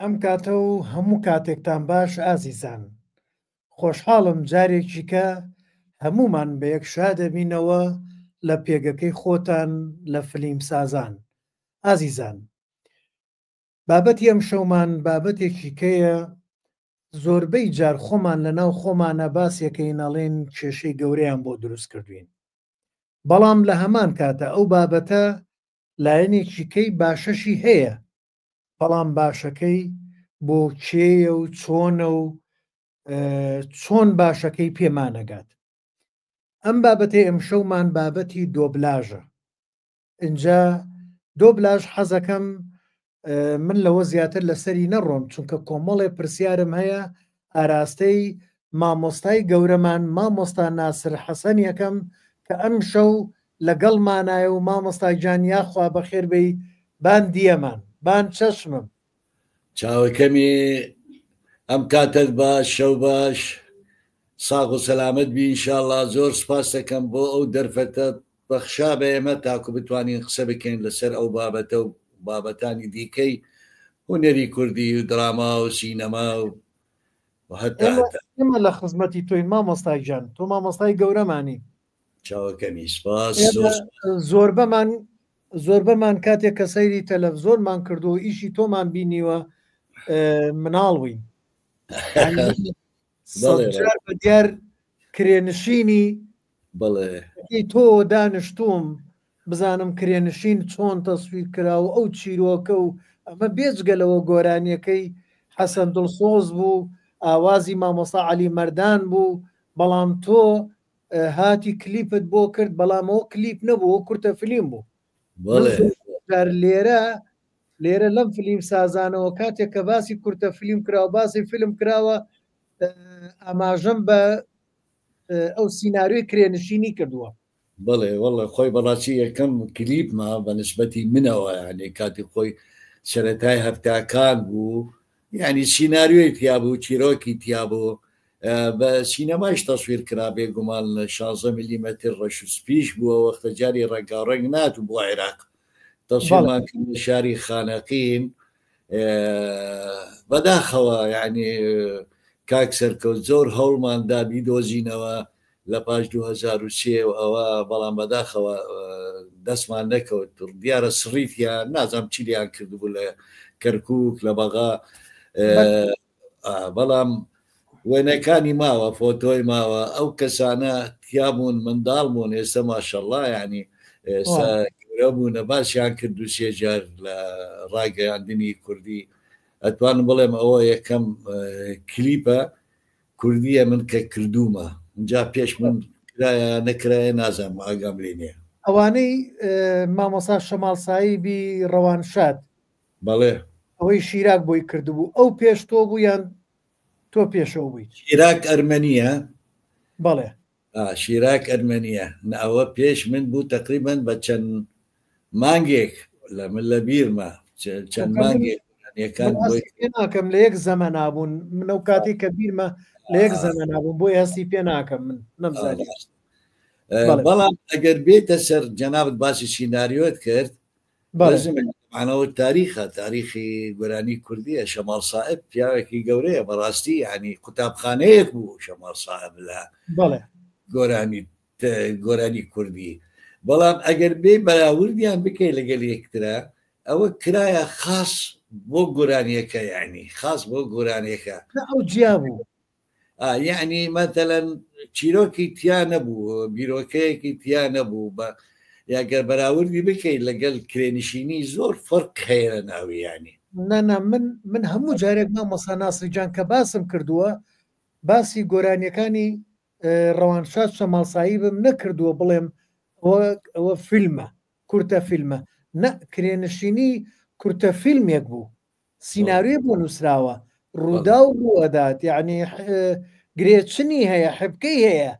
ئەم کاتە و هەموو کاتێکتان باش ئازیزان. خۆشحاڵم جارێکی کە هەمومان بە یەک شادەبینەوە لە پێگەکەی خۆتان لە فلیم سازان. ئازیزان، بابەتی ئەم شەومان بابەتێکی کەیە زۆربەی جار خۆمان لەناو خۆمانە باسیەکەی نەڵێن کێشەی گەورەیان بۆ دروست کردوین. بەڵام لە هەمان کاتە ئەو بابەتە لایەنێکی کەی باشەشی هەیە، بەڵام باشەکەی بۆ کێیە و چۆنە و چۆن باشەکەی پێمانەگات. ئەم بابەتەی ئەم شەومان بابەتی دۆبلاژە. اینجا دۆبلاژ حەزەکەم من لەوە زیاتر لەسەری نەڕۆم، چونکە کۆمەڵێ پرسیارم هەیە ئاراستەی مامۆستای گەورەمان مامۆستا ناسر حەسەن یەکەم کە ئەم شەو لەگەڵمانایە و مامۆستا گیان یاخوا بەخێربەی بان دیەمان بان چەشمم. چاوەکەمی ئەم کاتت باش، شەو باش، ساغ و سەلامت بی ئینشاءڵڵا. زۆر سپاس دەکەم بۆ ئەو دەرفەتە بەخشا بە ئێمە تاکو بتوانین قسە بکەین لەسەر ئەو بابەتە و بابەتانی دیکەی هونەری کوردی و دراما و سینەما و هەتا ئێمە لە خزمەتی تۆی مامۆستای گیان، تۆ مامۆستای گەورەمانی. چاوەکەمی سپاس. زۆربەمان کاتێک کە سەیری تەلەڤزۆنمان کردو و ئیشی تۆمان بینیوە مناڵوین سەدجار بە دیار کرێنشینی تۆ دانیشتوم بزانم کرێنشین چۆن تەسویر کراوە ئەو چیرۆکە و ئەمە بێجگەلەوە گۆرانیەکەی حەسەن دڵسۆز بوو، ئاوازی مامۆستا عەلی مەردان بوو، بەڵام تۆ هاتی کلیپت بۆ کرد، بەڵام ئەو کلیپ نەبوو، کورتە فیلم بوو. لێرە لەم فیلم سازانەوە کاتێک کە باسی کورتە فیلم کراوە، باسی فیلم کراوە، ئاماژەم بە ئەو سیناریۆی کرێنشینی کردووە. بڵێ وەڵە خۆی بەڕاستی یەکەم کلیپما بە نسبەتی منەوە، یعنی کاتی خۆی سەرەتای هەفتاکان بوو، یعنی سیناریۆی تیا بوو، چیرۆکی تیا بوو، بە سینەمایش تەسویر کرا بێگومان لە 16 میلیمەتر ڕەشسپیش بووە، وەختە جاری ڕێگاڕێنگ ناتوو بۆ عێراق تەسویرمان کرد لە شاری خانەقین. بەداخەوە یعنی کاک سەرکەوت زۆر هەوڵماندا بیدۆزینەوە لە پاش 2003 و ئەوە، بەڵام بەداخەوە دەستمان نەکەوت. دیارە سڕیتیان نازام چیلیان کردبوو لە کەرکووک لە بەغا، بەڵام وێنەکانی ماوە، فۆتۆی ماوە، ئەو کەسانە تیابوون منداڵبوون، ئێستا ماشەڵڵا یعنی ئێستا گەورە بوونە، باسییان کرد و سێجار لە ڕاگەیاندنی کوردی. ئەتوانم بڵێم ئەوە یەکەم کلیپە کوردیە من کە کردومە، اینجا پێش من کرایە نەکرایە نازانم، ئاگام لێ نییە. ئەوانەی مامۆستا شەماڵ سایبی ڕەوانشاد بەڵێ ئەوەی شیراک بۆی کردبوو، ئەو پێش تۆ بوو یان تۆ پێشەوە بوویت؟ شیراک ئەرمەنیە. بەڵێ شیراک ئەرمەنیە، ئەوە پێش من بوو تقریبان بە چەند مانگێک لە من لە بیرمە، چەند مانگێک ناکەم لە یەک زەمە نابوون، من ئەو کاتی کە بیرمە لە یەک زەمە نابوون، بۆی هەستی پێ ناکەم، من نەمزانی. بەڵام ئەگەر بێتە سەر جەنابەت باسی سیناریۆت کرد، مانەوە تاریخی گۆرانی کوردیە. شەماڵ سائب پیاوێکی گەورەیە بەڕاستی، ینی قوتابخانەیەک بوو شەماڵ سائب لە گۆرانی کوردی. بەڵام ئەگەر بێ بەراوردیان بکەی لەگەل یەکترا، ئەوە کرایە خاص بۆ گۆرانیەکە، یعنی خاص بۆ گۆرانیەکە ئەو جیا بوو، یعنی مەتەلەن چیرۆکی تیا نەبوو، بیرۆکەیەکی تیا نەبوو، بە یاگەر بەراوردی بکەیت لەگەڵ کرێنشینی زۆر فەرق خێرە ناوی. ینی نەنا من هەموو جارێک مامۆستا ناسر گیان کە باسم کردووە، باسی گۆرانیەکانی ڕەوانشاد شەماڵ سایبم نەکردووە بڵێم ئەوە فیلمە، کورتە فیلمە، نە، کرێنشینی کورتە فیلمێک بوو، سیناریۆ بۆ نووسراوە، ڕوودا و ڕوئەدات، یعنی گرێچنی هەیە، حبکەی هەیە.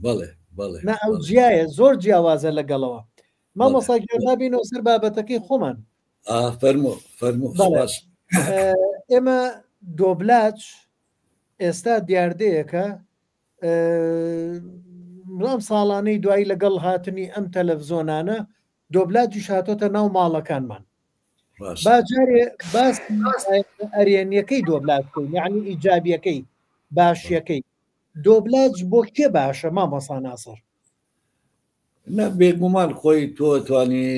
بەڵێ نە ئەو جیایە، زۆر جیاوازە لەگەڵەوە. مامۆستا گیان نابینەوە سەر بابەتەکەی خۆمان. فەرموو. ئێمە دۆبلاج ئێستا دیاردەیەکە ئەم ساڵانەی دوایی لەگەڵ هاتنی ئەم تەلەڤزۆنانە دۆبلاجیش هاتۆتە ناو ماڵەکانمان. باجارێ باسی ئەرێنیەکەی دۆبلاج بکەین، یعنی ئیجابیەکەی باشیەکەی. دۆبلاج بۆ کێ باشە مامۆستا ناسر؟ نه بێگومان خۆی تۆ توانی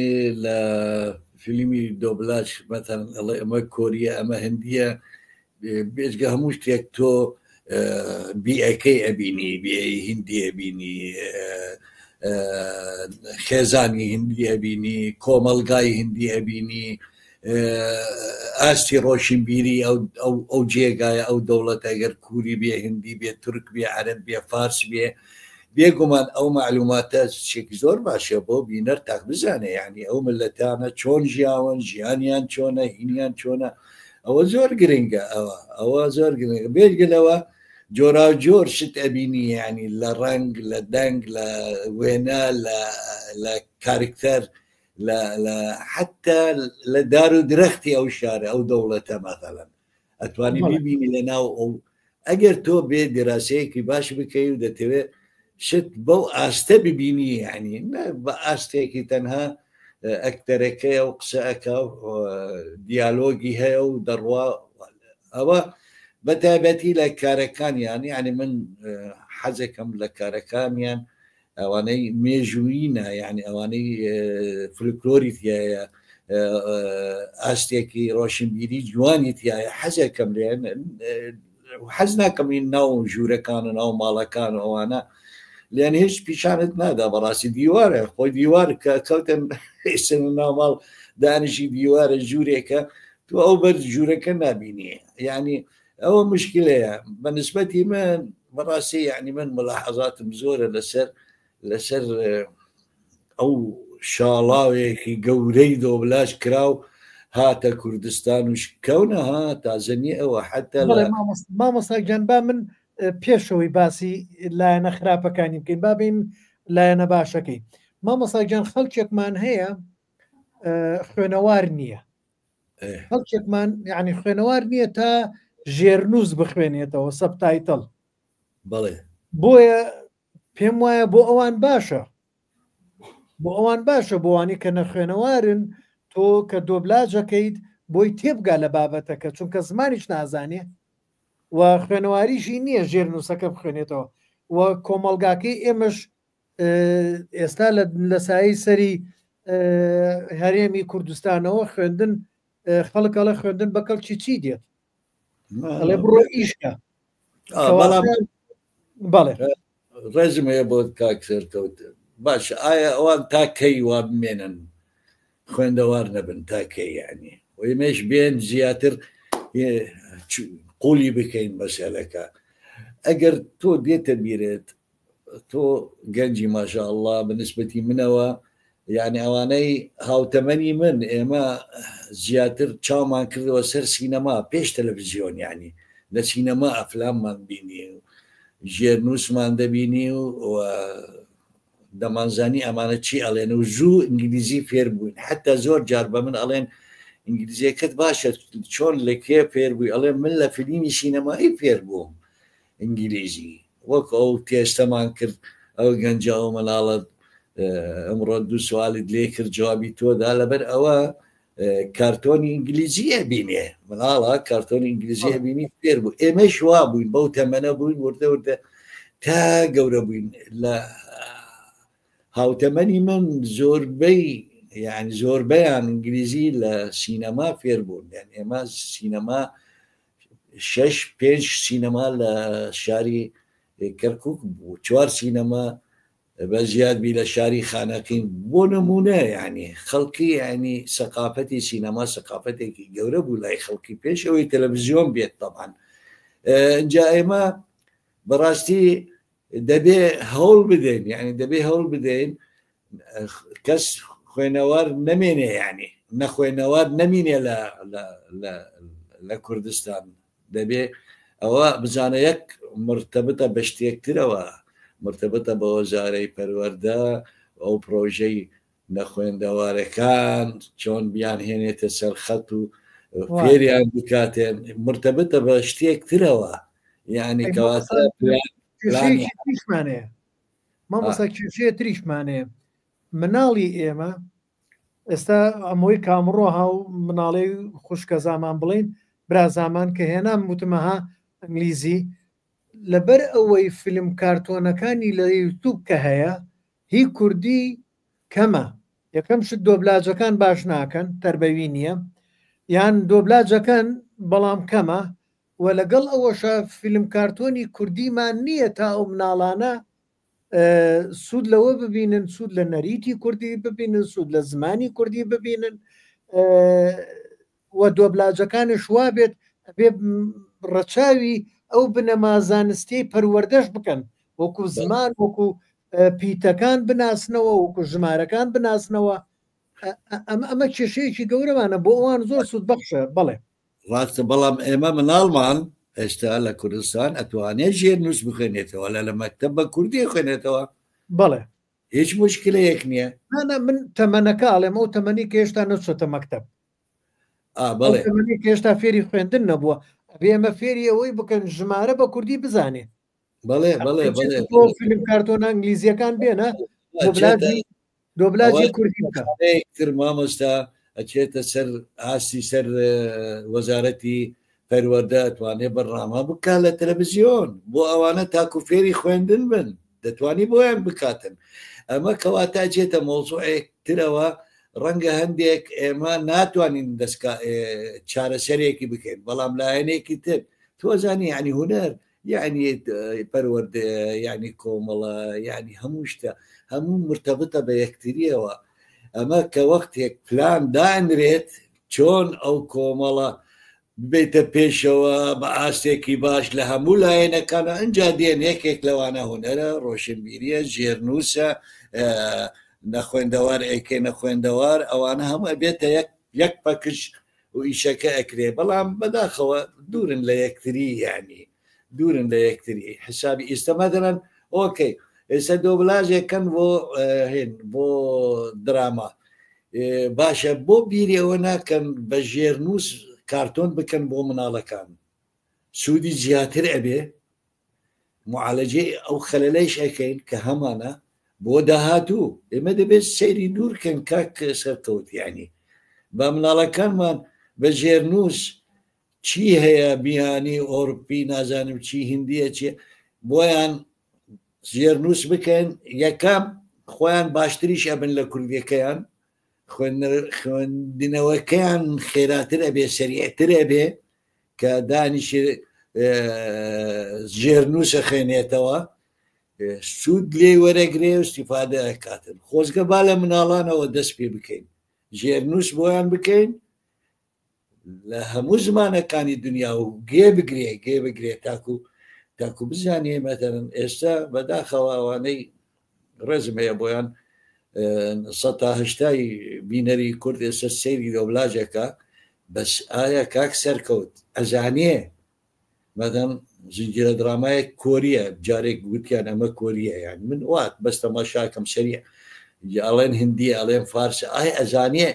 لە فیلمی دۆبلاج مەتەن ئەڵێ ئەمە کۆریە ئەمە هەندیە بێجگە هەموو شتێک تۆ بیئەکەی ئەبینی بێی هندی ئەبینی خێزانی هندی ئەبینی کۆمەلگای هندی ئەبینی ئاستی ڕۆشنبیری ئەو جێگایە ئەو دەوڵەت ئەگەر کووری بێ هندی بێ تورک بێ عەرەب بێ فارس بێ بێگومان ئەو معلوماتە شتێکی زۆر باشە بۆ بینەر تاک بزانێ یعنی ئەو ملەتانە چۆن ژیاون ژیانیان چۆنە هینیان چۆنە ئەوە زۆر گرنگە ئەوە زۆر گرنگە بێگلەوە جۆرا جۆر شت ئەبینی ینی لە ڕنگ لە دەنگ لە وێنە لە کارکتەر حتا لە دار و درەختی ئەو شارە ئەو دەوڵەتە مەثەڵەن ئەتوانی ببینی لە ناو ئەو ئەگەر تۆ بێ دیراسەیەکی باش بکەی و دەتەوێت شت بەو ئاستە ببینی ینی بە ئاستێکی تەنها ئەکتەرەکەی و قسەکە دیالۆگی هەیە و دەڕوا ئەوە بەتایبەتی لە کارەکانیان ینی من حەزەکەم لە کارەکانیان ئەوانەی مێژووینە ینی ئەوانەی فلکلۆری تایە ئاستێکی ڕۆشنبیری جوانی تایە حەزەکەم لێن حەز ناکەمین ناو ژوورەکان و ناو ماڵەکان و ئەوانە لێن هیچ پیشانت نادا بەڕاستی دیوارە خۆی دیوار کە کەوتن سن ناوماڵ دانیشی دیوارە ژوورێکە تو ئەو بەر ژوورەکە نبینی ینی ئەوە مشکلەیە بەنسبەتی من بەڕاستی ینی من ملاحەزاتم زۆرە لەسەر ئەو شاڵاوێکی گەورەی دۆبلاژ کراو هاتە کوردستان و کەونە ها تازەنی ئەوە حتا مامۆستا گیانبا من پێشەوەی باسی لایەنە خراپەکانی بکەین بابین لایەنە باشەکەی. مامۆستا گیان خەڵکێکمان هەیە خوێنەوار نییە، خەڵکێکمان یعنی خوێنەوار نییە تا ژێرنووس بخوێنێتەوە سەبتایتڵ. بەڵێ بۆیە پێم وایە بۆ ئەوان باشە، بۆ ئەوان باشە بۆوانی کە نەخوێنەوارن تۆ کە دۆبلاژەکەیت بۆی تێبگا لە بابەتەکە چونکە زمانیش نازانێ و خوێنەواریشی نییە ژێرنووسەکە بخوێنێتەوە و کۆمەلگاکەی ئێمەش ئێستا لە سایی سەری هەرێمی کوردستانەوە خوێندن خەڵکەڵە خوێندن بە کەڵکی چی دێت ئەڵێ بڕۆ ئیشکە بەڵێ ڕێزمەیە بۆ کاکسەرکەوت باش ئایا ئەوان تاکەی وا بمێنن خوێندەوار نەبن تاکەی یعنی وەیمەش بێن زیاتر قولی بکەین مەسەلەکە. ئەگەر تۆ دێتە بیرێت تۆ گەنجی ماشاء الله بنسبەتی منەوە یعنی ئەوانەی هاوتەمەنی من ئێمە زیاتر چاومان کردەوە سەر سینەما پێش تەلەڤیزیۆن ینی لە سینەما ئەفلاممان بینی و ژێرنووسمان دەبینی و دەمانزانی ئەمانە چی ئەڵێن و زوو ئینگلیزی فێر بووین حتا زۆر جار بە من ئەڵێن ئینگلیزیەکەت باشە چۆن لەکێ فێر بووی ئەڵێ من لە فیلمی سینەمایی فێر بووم ئینگلیزی وەک ئەو تێستەمان کرد ئەو گەنجاو مەناڵت ئەمڕۆ دوو سوالی لێ کرد جوابی تۆدا لەبەر ئەوە کارتۆنی ئینگلیزیە بینێ مناڵە کارتۆنی ئینگلیزیە بینی فێر بوو ئێمە شوا بووین بەو تەمەنە بووین وردە وردە تا گەورە بووین لە هاوتەمەنی من زۆربەی یعنی زۆربەیان ئینگلیزی لە سینەما فێر بوون یعنی ئێمە سینەما 6-5 سینەما لە شاری کەرکووک بوو 4 سینەما بە زیادبی لە شاری خانەقین بۆ نمونە یعنی خەڵکی ینی سەقافەتی سینەما سەقافەتێکی گەورە بوو لای خەڵکی پێش ئەوەی تەلەڤیزیۆن بێت طبعاً اینجا ئێمە بەڕاستی دەبێ هەوڵ بدەین یعنی دەبێ هەوڵ بدەین کەس خوێنەوار نەمێنێ ینی نەخوێنەوار نەمینێ لە کوردستان دەبێ ئەوە بزانە یەک مرتبطە بە شتێکترەوە مرتبطە بە وەزارەی پەروەردە ئەو پرۆژەی نەخوێندەوارەکان چۆن بیان هێنێتە سەر خەت و فێریان بکاتێن مرتبطە بە شتێکترەوە یعنی کەواتە تریشمانەیە مامۆستا کێشەیە تریشمانەیە مناڵی ئێمە ئێستا ئەمەوەی کامڕۆ هاو مناڵەی خوشکە زامان بڵین برا زامان کە هێنام وتمەها ئەنگلیزی لەبەر ئەوەی فیلم کارتۆنەکانی لە یوتوب کە هەیە هی کوردی کەمە یەکەم شت دۆبلاجەکان باش ناکەن تربەوی نییە یان دۆبلاجەکەن بەڵام کەمە و لەگەڵ ئەوەشە فیلم کارتۆنی کوردیمان نییە تا ئەو مناڵانە سوود لەوە ببینن سوود لە نەریتی کوردی ببینن سوود لە زمانی کوردی ببینن و دۆبلاجەکانی شوا بێت بێ ڕەچاوی ئەو بنەما زانستی پەروەردەش بکەن وەکو زمان وەکو پیتەکان بناسنەوە وەکو ژمارەکان بناسنەوە ئەمە کێشەیەکی گەورەمانە بۆ ئەوان زۆر سوود بەخشە بڵێ ڕاستە بەڵام ئێمە مناڵمان ئێستا لە کوردستان ئەتوانێت ژێر نووس بخوێنێتەوە لە مەکتەب بە کوردی خوێنێتەوە بڵێ هیچ مشکلەیەک نییە من تەمەنەکە ئاڵێم ئەو تەمەنی کە هێشتا نەچۆتە مەکتەب بەڵێ کە هێشتا فێری خوێندن نەبووە ئەبێ ئەمە فێری ئەوەی بکەن ژمارە بە کوردی بزانێ بەڵێ بەڵێ بەڵێ فیلم کارتۆنە ئەنگلیزیەکان بێنە دۆبلاجی کوردی بکە تر مامۆستا ئەچێتە سەر ئاسی سەر وەزارەتی پەروەردە ئەتوانێت بەرنامە بکات لە تەلەڤیزیۆن بۆ ئەوانە تاکو فێری خوێندن بن دەتوانی بۆیان بکاتن ئەمە کەواتە چێتە مۆزوعێک ترەوە ڕەنگە هەندێک ئێمە ناتوانین دەستکا چارەسەرێکی بکەین بەڵام لایەنێکی تر تۆزانی ینی هونەر یعنی پەروەردە ینی کۆمەڵە ینی هەموو شتە هەموو مرتبطە بە یەکتریەوە ئەمە کە وەختێک پلان دانرێت چۆن ئەو کۆمەڵە بێتە پێشەوە بە ئاستێکی باش لە هەموو لایەنەکانە ئەنجا دێن یەکێک لەوانە هونەرە ڕۆشنبیریە ژێرنووسە نەخوێندەوار ئەیکێ نەخوێندەوار ئەوانە هەموو بێتە یەک پەکش و ئیشەکە ئەکرێ بەڵام بەداخەوە دوورن لە یەکتری ینی دوورن لە یەکتری حسابی ئێستەمەدەن ئۆکەی ئێستا دۆبلاژێکەن بۆ هێن بۆ دراما باشە بۆ بیری ئەوە ناکەن بە ژێرنووس کارتۆن بکەن بۆ مناڵەکان سوودی زیاتر ئەبێ معالەجێ ئەو خەلەلەیش ئەەکەین کە هەمانە بۆ داهاتوو ئێمە دەبێت سەیری دوورکەن کاک سەرکەوت ینی بە مناڵەکانمان بە ژێرنووس چی هەیە بیانی ئۆروپی نازانم چی هندیە چیە بۆیان ژێرنووس بکەن یەکەم خۆیان باشتریش ئەبن لە کوردیەکەیان خوێندنەوەکەیان خێراتر ئەبێ سەریعتر ئەبێ کە دانیش ژێرنووسە خوێنێتەوە سوود لێ وەرەگرێ و استیفادە ئەکاتن خۆزگە با لە مناڵانەوە دەست پێ بکەین ژێرنووس بۆیان بکەین لە هەموو زمانەکانی دنیا و گێ بگرێ تاکو بزانێ مەتەرن ئێستا بەداخەوە ئەوانەی ڕێزم هەیە بۆیان 1970 بینەری کورد ئێستا سەیری دۆبلاژەکە بەس ئایا کاک سەرکەوت ئەزانێ مەدەم زنجیرە درامایە کۆریە جارێک گوتیان ئەمە کۆریە یان من وات بەستەمە شاکەم سەریە ئەڵێن هندی ئەڵێن فارسە ئایا ئەزانێ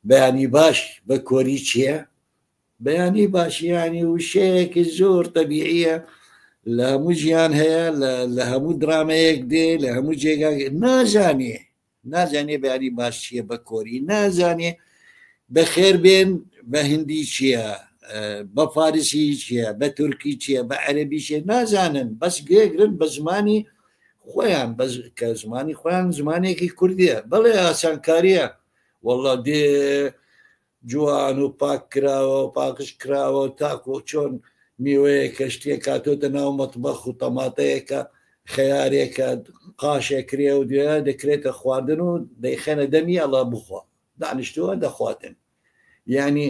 بەیانی باش بە کۆری چییە بەیانی باشیانی وشەیەکی زۆر تەبیعیە لە هەموو ژیان هەیە لە هەموو درامەیەک دێ لە هەموو جێگا نازانێ بەیانی باش چییە بە کۆری نازانێ بەخێر بێن بە هندی چییە بە فارسی چییە بە تورکی چییە بە عەرەبی چیە نازانن بەس گێگرن بە زمانی خۆیان کە زمانی خۆیان زمانێکی کوردیە بەڵێ ئاسانکاریە وەڵڵا دێ جوان و پاک کراوە و پاکش کراوە و تاکۆ چۆن میوەیە کە شتێک کاتۆتە ناو مەتبەخ و تەماتەیەکە خەیارێکە قاشێکرێ و دوێ دەکرێتە خواردن و دەیخێنە دەمی ئەڵا بخوا دانیشتووە دەخواتن ینی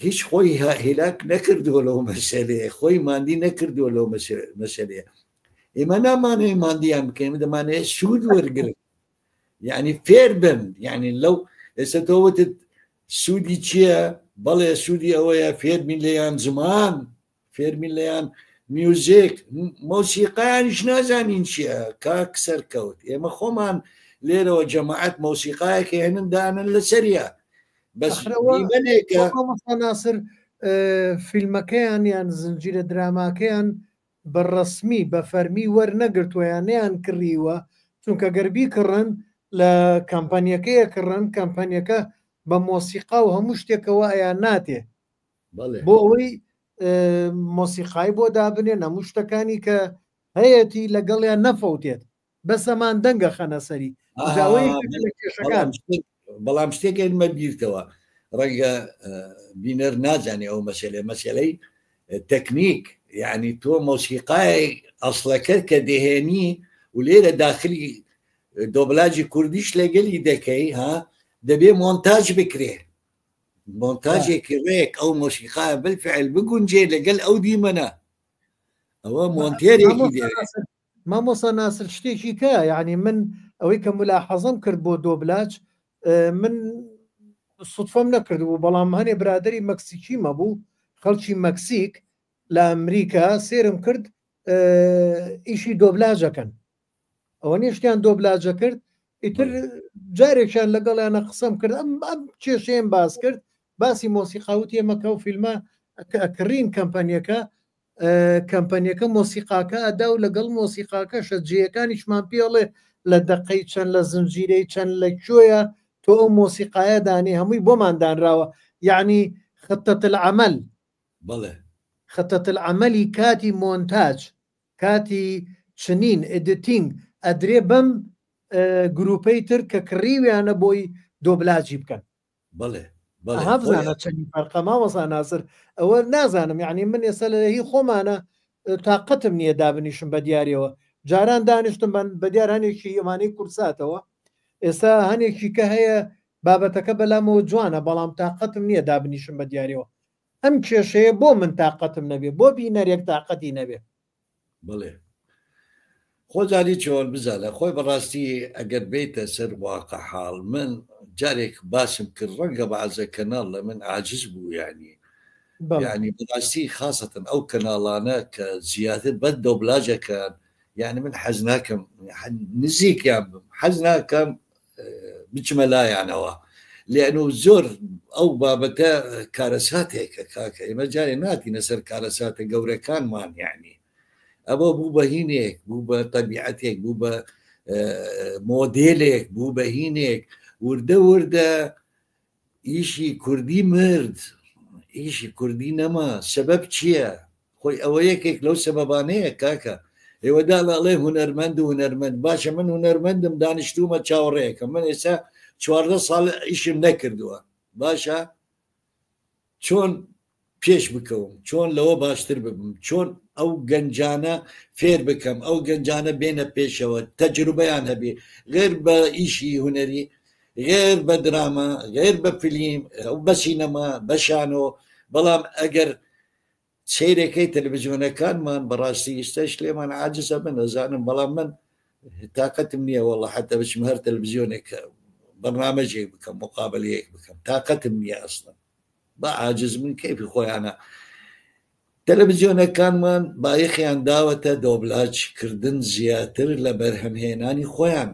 هیچ خۆی هیلاک نەکردووە لەو مەسەلەیە خۆی ماندی نەکردووە لەو مەسەلەیە ئێمە نامانەوەی ماندیان بکەین دەمانەیە سوود وەرگرن یعنی فێر بن یعنی لەو ئێستا تۆوتت سوودی چییە بەڵێ سوودی ئەوەیە فێربین لەیان زمان فێربین لەیان میوزیک مۆسیقایانیش نازانین چییە کاک سەرکەوت ئێمە خۆمان لێرەوە جەماعەت مۆسیقایەکە هێنن دانن لە سەریە ناسر فیلمەکەیان یان زنجیرە دراماکەیان بە ڕەسمی بە فەرمی وەرنەگرتووەیان نەیان کڕیوە چونکە گەربی کڕن لە کەمپانیەکەیە کڕن کەمپانیەکە بە مۆسیقا و هەموو شتێکەوە ئەیان ناتێ بۆ ئەوەی مۆسیقای بۆ دابنێن هەموو شتەکانی کە هەیەی لەگەڵیان نەفەوتێت بەسەمان دەنگە خەنەسەری کێشەکان. بەڵام شتێکمە بیرتەوە ڕەنگە بینەر نازانێ ئەو مەسەلەی تەکنیک یعنی تۆ مۆسیقای ئەسڵەکەت کە دەهێنی و لێرە داخلی دۆبلاجی کوردیش لەگەلی دەکەی ها دەبێ مۆنتاژ بکرێ مۆنتاژێکی ڕێک ئەو مۆسیقای بالفعل بگونجێ لەگەل ئەو دیمەنە ئەوە مۆنتێرێکی دەوێت. مامۆستا ناسر شتێکی کە یعنی من ئەوەی کە ملاحەزەم کرد بۆ دۆبلاج من سوتفەم نەکردبوو بەڵام هەنێ برادری مەکسیکیمە بوو خەڵکی مەکسیک لە ئەمریکا سێرم کرد ئیشی دۆبلاژەکەن ئەوە نیشتیان دۆبلاجە کرد ئیتر جارێکیان لەگەڵیانە قسەم کرد ئەم کێشەیەم باس کرد باسی مۆسیقاوت ئێمەکە و فیلمە ئەکڕین کەمپانیەکە مۆسیقاکە ئەدا و لەگەڵ مۆسیقاکە شەجیەکانیشمان پێڵێ لە دەقەی چەند لە زنجیرەی چەند لە کوێیە تۆ ئەو مۆسیقایە دانی هەمووی بۆمان دانراوە یعنی خطة العمل بەڵێ خطة العملی کاتی مۆنتاج کاتی چنین ئێدیتینگ ئەدرێ بەم گروپەی تر کە کڕیویانە بۆی دۆبلاجی بکەن. بەڵێ هەبزانە چەندی فەرقە مامۆستا ناسر ئەوە نازانم یعنی من ئێستا لە هی خۆمانە تااقەتم نییە دابنیشم بە دیارەوە جاران دانیشتم بە دیار هەنێکی ئەمانەی کورساتەوە ئێستا هەنێکی کە هەیە بابەتەکە بەلامەوە جوانە بەڵام تااقەتم نییە دابنیشم بە دیارەوە ئەم کێشەیە بۆ من تااقەتم نەبێ بۆ بینەرێک تااقەتی نەبێ. بڵێ خۆجاری چۆن بزانە خۆی بەڕاستی ئەگەر بیتە سەر واقع حاڵ من جارێک باسم کرد ڕەنگە بەعزە کەناڵ لە من عاجز بوو ینی بەڕاستی خاستن ئەو کەناڵانە کە زیاتر بەد دۆبلاژەکەن یعنی من حەز ناکەم نزیکیان بم حەز ناکەم بچمە لایەنەوە لێنو زۆر ئەو بابەتە کارەساتێکە کاکە ئێمە جارێ ناتینە سەر کارەساتە گەورەکانمان یعنی ئەوە بوو بە هینێک بوو بە تەبیعەتێک بوو بە مۆدێلێک بوو بە هینێک وردە وردە ئیشی کوردی مرد ئیشی کوردی نەما سەبەب چییە خۆی ئەوە یەکێک لەو سەبەبانەیە کاکە ئێوەدا لاڵێ هونەرمەند و هونەرمەند باشە من هونەرمەندم دانیشتومە چاوەڕێیەکە من ئێستا 14 ساڵ ئیشم نەکردووە باشە چۆن پێش بکەوم چۆن لەوە باشتر ببم چۆن ئەو گەنجانە فێر بکەم ئەو گەنجانە بێنە پێشەوە تەجروبەیان هەبێ غێر بە ئیشی هونەری غێر بە دراما غێر بە فیلم بە سینەما بەشانۆ بەڵام ئەگەر سیرەکەی تەلەڤیزیۆنەکانمان بەڕاستی ئێستاش لێمان عاجزە من ئەزانم بەڵام من تااقەتم نییە وەڵڵە حتى بچم هەر تەلەڤیزیۆنێک بەرنامەجێک بکەم مقابلەیەک بکەم تااقەتم نییە ئەسڵن بە عاجز من کەیفی خۆیانە تەلەڤیزیۆنەکانمان بایەخیان داوەتە دۆبلاجکردن زیاتر لە بەرهەمهێنانی خۆیان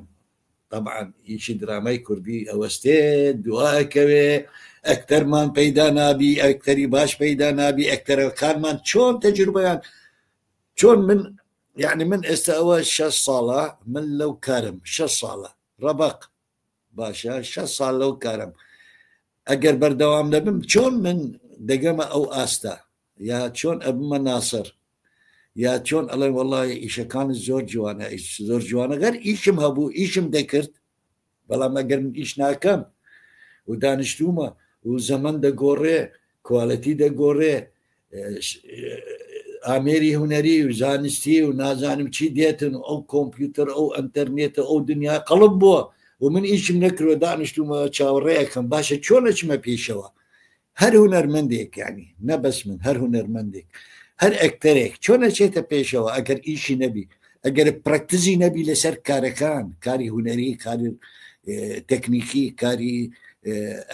طبعا ئیشی درامای کوردی ئەوەستێ دوواکەوێ ئەکتەرمان پەیدا نابی ئەکتەری باش پەیدا نابی ئەکتەرەکانمان چۆن تەجروبەیان چۆن من یعنی من ئێستا ئەوە 6 ساڵە من لەو کارم 6 ساڵە ڕەبق باشە 6 ساڵ لەو کارم ئەگەر بەردەوام دەبم چۆن من دەگەمە ئەو ئاستا یا چۆن ئەبمە ناسر یا چۆن ئەڵێ وەڵای ئیشەکان زۆر جوانە زۆر جوانە گەر ئیشم هەبوو ئیشم دەکرد بەڵام ئەگەر ئیش ناکەم و دانیشتومە و زەمن دەگۆڕێ کوالەتی دەگۆڕێ ئامێری هونەری و زانستی و نازانم چی دێتن ئەو کۆمپیوتەر ئەو ئەنتەرنێتە ئەو دنیا قەڵب بووە و من ئیشم نەکرۆ دانیشتومە چاوەڕێیەکەم باشە چۆنە چمە پێشەوە هەر هونەرمەندێک ینی نەبەس من هەر هونەرمەندێک هەر ئەکتەرێک چۆنە چێتە پێشەوە ئەگەر ئیشی نەبی ئەگەر پرەکتزی نەبی لەسەر کارەکان کاری هونەری کاری تەکنیکی کاری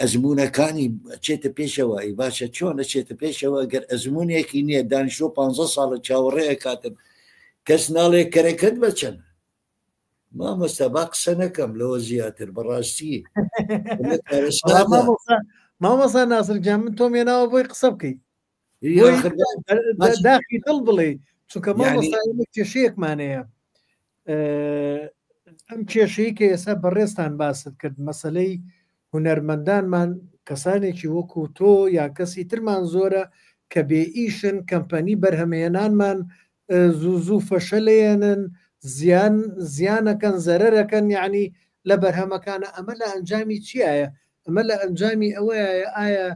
ئەزمونونەکانی چێتە پێشەوە ئی باشە چۆنە چێتە پێشەوە ئەگەر ئەزمونێکی نییە دانیشتۆ 15 ساڵە چاوەڕێیە کاتن کەس ناڵێ کەرەکەت بچەن مامۆستا با قسە نەکەم لەوە زیاتر بەڕاستی مامۆستا ناسرجان من تۆ مێناوە بۆی قسە بکەیت داخی دڵ بڵێ چونکە مامۆستا کێشەیەکمانەیە ئەم کێشەی کە ئێستا بەڕێستان باست کرد مەسلەی هونەرمەندانمان کەسانێکی وەکو تۆ یا کەسی ترمان زۆرە کە بێ ئیشن کەمپەنی بەرهەمهێنانمان زوو فەشەلێنن زیانەکەن زەرەرەکەن یعنی لە بەرهەمەکانە ئەمە لە ئەنجامی چیایە؟ ئەمە لە ئەنجامی ئەوەیە ئایا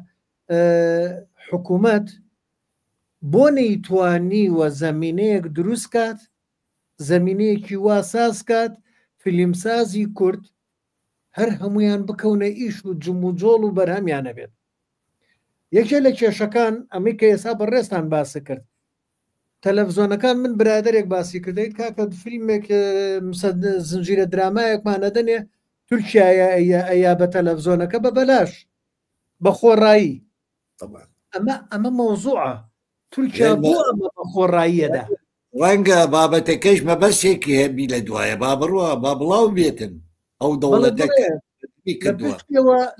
حکوومەت بۆ نەیتوانی وە زەمینەیەک دروست کات زەمینەیەکی واساز کات فیلمسازی کورد هەر هەمویان بکەونە ئیش و جم و جۆڵ و بەرهەمیانە بێت. یەکێ لە کێشەکان ئەمی کە ئێستا بەڕێستان باسی کرد تەلەڤزۆنەکان من برادێک باسی کردیت کاکە فیلمێک زنجیرە درامایەکمانە دەنێ تورکایە ئەیا بە تەلەڤزۆنەکە بە بەلاش بە خۆڕایی ئەمە مەوزوعە تورکیا بۆ ئەمە بە خۆڕاییەدا ڕەنگە بابەتەکەش مەبەستێکی هەبی لە دوایە با بڕوە با بڵاو بێتن ئەو دەوڵەتەکە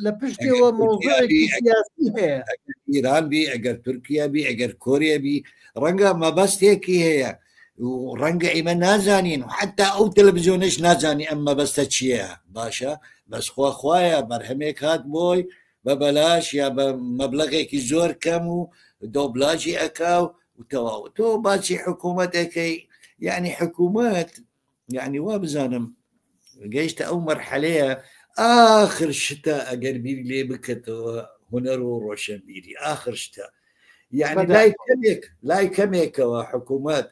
لە پشتەوە مۆزوعێکی سیاسی هەیە ئیران بی ئەگەر تورکیا بی ئەگەر کۆریا بی ڕەنگە مەبەستێکی هەیە ڕەنگە ئێمە نازانین حتا ئەو تەلەڤیزیۆنش نازانی ئەم مەبەستە چییە باشە بەسخوا خوایە بەرهەمێک هات بۆی بە بەلاش یا بە مەبلەغێکی زۆر کەم و دۆبلاژی ئەکاو وتەواو تۆ باچی حکوومەتەکەی یعنی حکوومەت یعنی وا بزانم گەیشتە ئەو مەرحەلەیە آخر شتە ئەگەر بیر لێ بکەتەوە هونەر و ڕۆشنبیری آخر شتە یعنی لای کەمێکەوە حکوومەت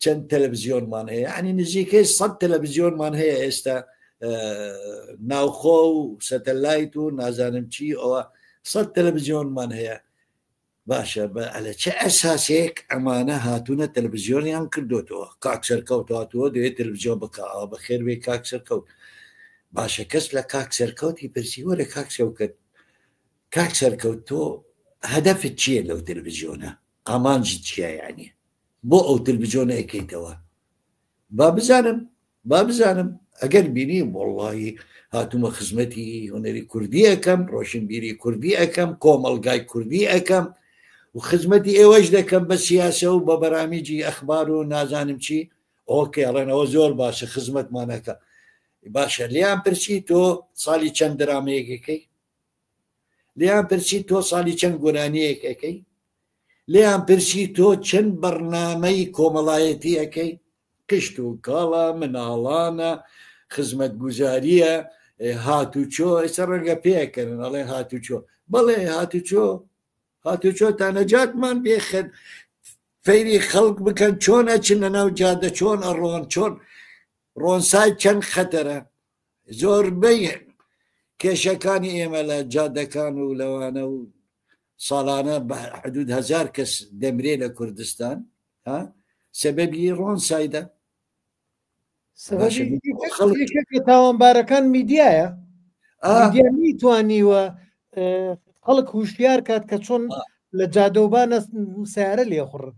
چەند تەلەڤیزیۆنمان هەیە ینی نزیکەی 100 تەلەڤیزیۆنمان هەیە ئێستا ناوخۆ و سەتەلایت و نازانم چی ئەوە 100 تەلەڤیزیۆنمان هەیە باشە لە چه ئەساسێک ئەمانە هاتوونە تەلەڤیزیۆنیان کردوتەوە کاک سەرکەوت هاتووە دەوێت تەلەڤیزیۆن بکەوە بە خێربێ کاک سەرکەوت باشە کەس لە کاک سەرکەوتی پرسی وەرە کاک سەرکەوت کاک سەرکەوت تۆ هەدەفت چییە لەو تەلەڤیزیۆنە ئامانجی چیە یعنی بۆ ئەو تەلەڤیزیۆنە ئەەکەیتەوە با بزانم ئەگەر بینی وەڵڵاهی هاتوومە خزمەتی هونەری کوردی ئەەکەم ڕۆشنبیری کوردی ئەەکەم کۆمەلگای کوردی ئەەکەم و خزمەتی ئێوەش دەکەم بە سیاسە و بە بەرامیجی ئەخبار و نازانم چی ئۆکێ ڕێنەوە زۆر باشە خزمەتمانەکە باشە لیان پرسی تۆ ساڵی چەند درامەیەکەکەی لیان پرسی تۆ ساڵی چەند گۆرانیەکەکەی لیان پرسی تۆ چەند بەرنامەی کۆمەڵایەتی ئەەکەی کشت و کاڵە مناڵانە خزمەت گوزاریە هاتوچۆ ئێستا ڕەنگە پێکردن ئەڵێ هاتوچۆ بەڵێ هاتوچۆ تا نەجاتمان بێخن فەیری خەڵک بکەن چۆن ئەچنە ناو جادە چۆن ئەڕۆن چۆن ڕۆنسای چەند خەتەرە زۆربەی کێشەکانی ئێمە لە جادەکان و لەوانە و ساڵانە بە حدود 1000 کەس دەمرێ لە کوردستان سەبەبی ڕۆنسایدە تاوانبارەکان میدیایە میتوانیوە خەڵک هوشیار کات کە چۆن لە جادەوبانە سیارە لێخڕن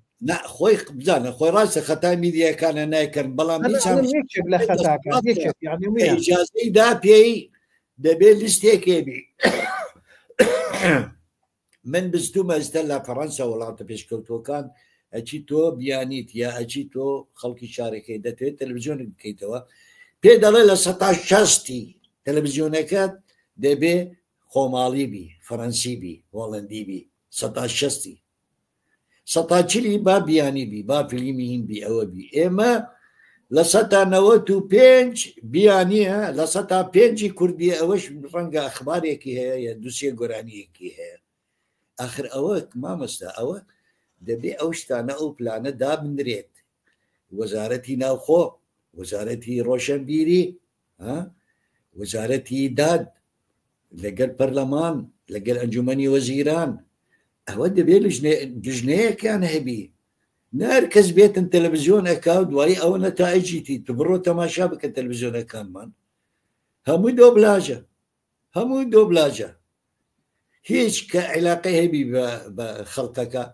خۆی بزانە خۆی ڕاستە خەتای میدیەکانە نایکردن بەڵام لە خەتاکان ئیجازەی دا پێی دەبێت لیستێکێبی من بستومە ئێستا لە فەڕەنسا وڵاتە پێشکەوتوەکان ئەچی تۆ بیانیت یا ئەچی تۆ خەڵکی شارەکەی دەتوێت تەلەڤیزیۆنت بکەیتەوە پێ دەڵێ لە 160 تەلەڤیزیۆنەکەت دەبێ خۆماڵی بی فەڕەنسی بی هۆڵەندی بی 160 140 با بیانی بی با فیلمی هین بی ئەوە بی ئێمە لە 195 بیانیە لە 105 کوردی ئەوەش ڕەنگە ئەخبارێکی هەیە یا دووسێ گۆرانیەکی هەیە ئاخر ئەوە مامەستا ئەوە دەبێ ئەو شتانە ئەو پلانە دابنرێت وەزارەتی ناوخۆ وەزارەتی ڕۆشنبیری وەزارەتی داد لەگەل پەرلەمان لەگەل ئەنجومەنی وەزیران ئەوە دەبێت دژنەیەکیان هەبی نار کەس بێتن تەلەڤیزیۆن ئەکاو دوایی ئەوە نەتائجیتی تو بڕۆ تەماشا بکە تەلەڤیزیۆنەکانمان هەمووی دۆبلاژە هیچ کە عیلاقەی هەبی بە خەڵکەکە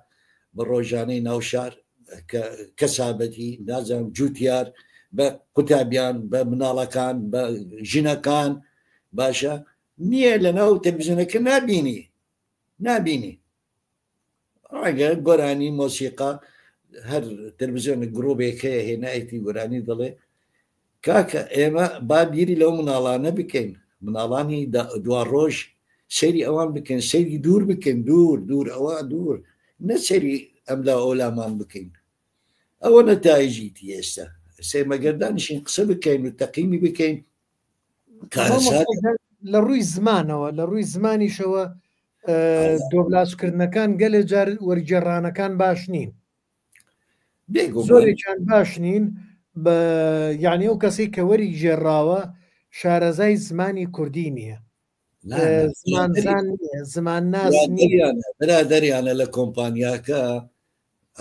بە ڕۆژانەی ناوشار کەسابەتی نازانم جوتیار بە قوتابیان بە مناڵەکان بە ژنەکان باشە نییە لە ناو تەلەڤیزیۆنەکە نابینی ڕەنگە گۆرانی مۆسیقا هەر تەلەڤیزیۆن گرۆبێک هەیە هێنایەتی گۆرانی دەڵێ کاکە ئێمە با بیری لەو مناڵانە بکەین، مناڵانی دوا ڕۆژ سەیری ئەوان بکەین، سەیری دوور بکەین، دوور ئەوە دوور نە سەری ئەملا ئەولامان بکەین. ئەوە نەتایجیتی ئێستا سێمەگەردانیشین قسە بکەین و تەقیمی بکەین. لە ڕووی زمانەوە لە ڕووی زمانیشەوە دۆبلاسکردنەکان گەلێ جار وەرگێڕانەکان باش نین، زۆرێکیان باش نین، یعنی ئەو کەسی کە وەری گێڕاوە شارەزای زمانی کوردی نییە، زمان ناز برادەریانە لە کۆمپانیاکە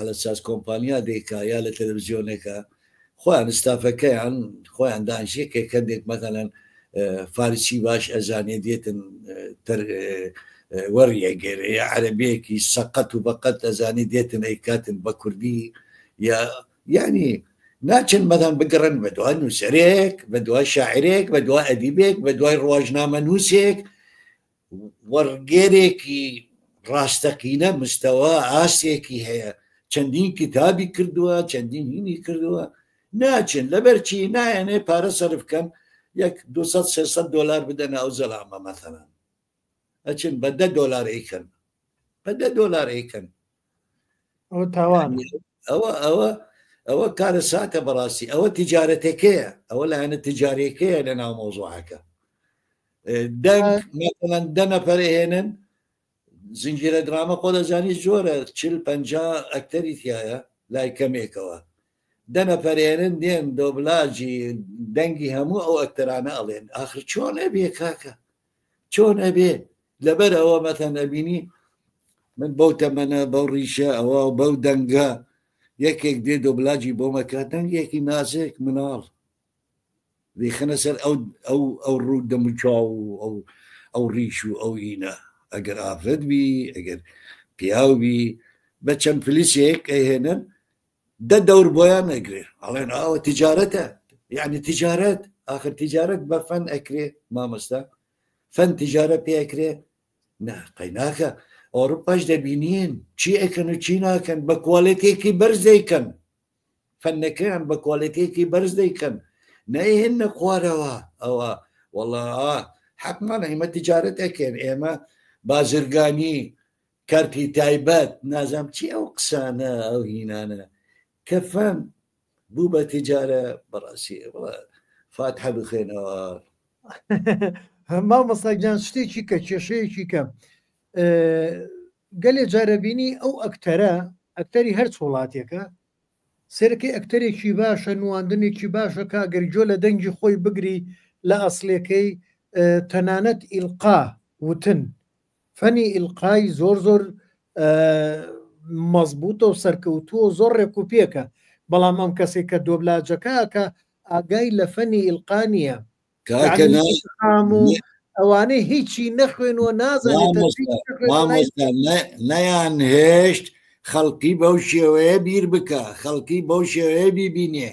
لە ساز کۆمپانیا دێکا یا لە تەلەڤیزیۆنێکە خۆیان ستافەکەیان خۆیان دانشێکێک کەندێک مەتەلەن فارسی باش ئەزانێ دێتن وەریەگەرێ یا عەرەبیەکی سەقەت و بەقەت ئەزانێ دێتن ئەیکاتن بە کوردی یا یعنی ناچن مەدان بگەڕن بە دوای نووسەرێک، بە دوای شاعرێک، بە دوای ئەدیبێک، بە دوای ڕۆژنامە نووسێک، وەرگێرێکی ڕاستەقینە مستەوە ئاسێکی هەیە، چەندین کتابی کردووە، چەندین هینی کردووە، ناچن لەبەرچی نایەنێ پارە سەرفکەن یەک 200-300 دلار بدەن ئەو زەلامە مەثەڵەن ئەچن بە $10 ئەیکەن، بە $10 ئەیکەن. ئەو تاوان ئەوە کارە ساتە بەڕاستی، ئەوە تیجارەتێکەیە، ئەوە لایەنە تیجارێکەیە لە ناو مۆزوعەکە. دەنگ مەثەڵەن 10 نەفەر هێنن زنجیرە درامە خۆ دەزانی زۆرە 40-50 ئەکتەری تایە لای کەمێکەوە 10 نەفەر هێنن دێن دۆبلاژی دەنگی هەموو ئەو ئەکتەرانە ئەڵێن ئاخر چۆن ئەبێ کاکە، چۆن ئەبێ؟ لەبەر ئەوە مەتەن ئەبینی من بەو تەمەنە بەو ڕیشە ئەوە بەو دەنگە یەکێک دێ دۆبلاجی بۆ مەکە دەنگێکی نازێک مناڵ دیخەنە سەر ئەو ڕوو دەموچاو و ئەو ڕیش و ئەو ئینە ئەگەر ئافرەت بی ئەگەر پیاو بی بە چەند پلیسێک ئەهێنن 10 دەور بۆیان نەگرێ ئەڵێن ئەوە تیجارەتە، یعنی تیجارەت ئاخر تیجارەت بە فەن ئەکرێ مامۆستا، فەن تیجارەت پێ ئەکرێ قەیناکە ئەوروپاش دەبینین چی ئەکەن و چی ناکەن بە کواڵێتێکی بەرز دەیکەن، فەنەکەیان بە کواڵێتێکی بەرز دەیکەن، نەهێنە خوارەوە ئەوە وەڵڵا حەقمان ئێمە تیجارەت ئەکەن، ئێمە بازرگانی کارتی تایبەت نازام چی ئەو قسانە ئەو هینانە کە فەن بوو بە تیجارە بەڕاستی فاتحە بخێنەوە. مامۆستاگیان شتێکی کە کێشەیەکی کە گەلێ جارەبینی ئەو ئەکتەری هەر وڵاتێکە سەرەکەی ئەکتەرێکی باشە، نواندنێکی باشە کاگەرجۆ لە دەنگی خۆی بگری لە ئەسلەکەی تەنانەت ئیلقا وتن فەنی ئیلقای زۆر مەزبوطە و سەرکەوتووە زۆر ڕێک و پێکە، بەڵام ئەم کەسێک کە دۆبلاجەکە کە ئاگای لە فەنی ئیلقا نییە ئەوانەی هیچی نەخوێنەوە نازانێت نەیان هێشت خەڵکی بەو شێوەیە بیر بکە، خەڵکی بەو شێوەیە بیبینێ،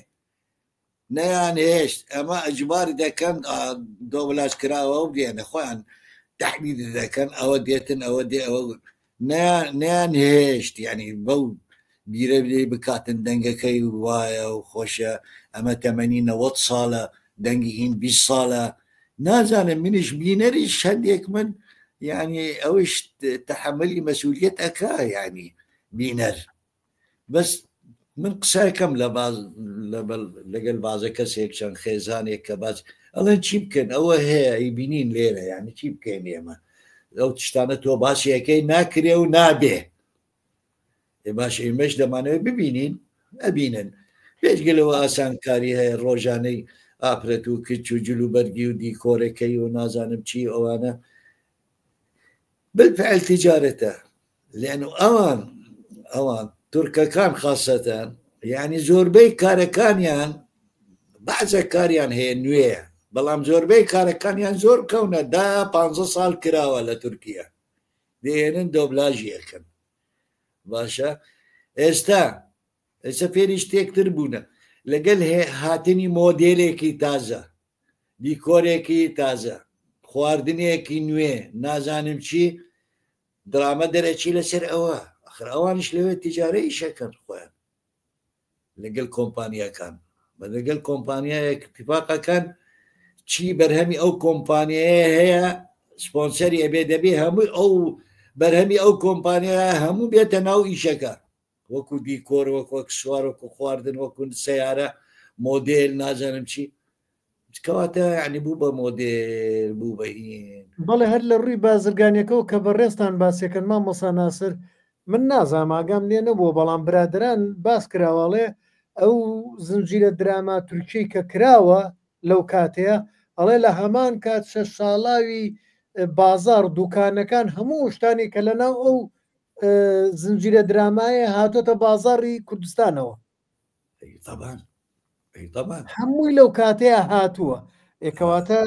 نەیان هێشت ئەمە ئەجباری دەکەن دۆبلاژکراوە و دێنە خۆیان تەحلیل دەکەن ئەوە دێتن ئەوە دێ ئەوە نەیان هێشت، یعنی بەو بیرە بکاتن دەنگەکەی وایە و خۆشە ئەمە تەمەنی 90 ساڵە دەنگی هین 20 ساڵە نازانم منیش بینەری هەندێک من یعنی ئەوش تەحملی مەسئولیت ئەکا یعنی بینەر بەس من قسەکەم لەگەڵ بازە کەسێک چەند خێزانێک کە باز ئەڵێن چی بکەن ئەوە هەیە ئەیبینین لێرە یعنی چی بکەین ئێمە ئەو تشتانە تۆ باسیەکەی ناکرێ و نابێ باش ئێمەش دەمانەوە ببینین ئەبینن پێشگەلەوە ئاسانکاری هەیە ڕۆژانەی ئاپرەت و کچ و جلوبەرگی و دیکۆرەکەی و نازانم چی ئەوانە بالفعل تیجارەتە لێن و ئەوان تورکەکان خاصەتەن یعنی زۆربەی کارەکانیان بەعزە کاریان هەیە نوێیە بەڵام زۆربەی کارەکانیان زۆر کەونە 10-15 ساڵ کراوە لە تورکیا دێنن دۆبلاژیەکەن باشە ئێستا فێری شتێکتر بوونە لەگەل هاتنی مۆدێلێکی تازە دیکۆرێکی تازە خواردنێکی نوێ نازانم چی درامە دەرەچی لەسەر ئەوە ئەخر ئەوانش لەوێ تیجارەی شەکەن خۆیان لەگەڵ کۆمپانیەکان لەگەڵ کۆمپانیایەک اتفاقا کەن چی بەرهەمی ئەو کۆمپانیایە هەیە سپۆنسەری ئەبێ دەبێ هەمووی ئەو بەرهەمی ئەو کۆمپانیایە هەموو بێتە ناو ئیشەکە وەکو دیکۆر وەکو سوار وەکو خواردن وەکو سەیارە مۆدێل نازانم چی کەواتە ینی بوو بە مۆدێل بوو بە هین بەڵێ هەر لە ڕووی بازرگانیەکەەوە کە بەڕێستان باسیەکەن مامۆستا ناسر من نازانم ئاگام لێ نەبووە بەڵام برادران باس کراوەڵێ ئەو زنجیرە دراما تورکی کە کراوە لەو کاتەیە ئەڵێ لە هەمان کات شە شاڵاوی بازار دوکانەکان هەموو شتانی کە لەناو ئەو زنجیرە درامایە هاتۆتە بازاری کوردستانەوە هەمووی لەو کاتەیە هاتووە ئێکەواتە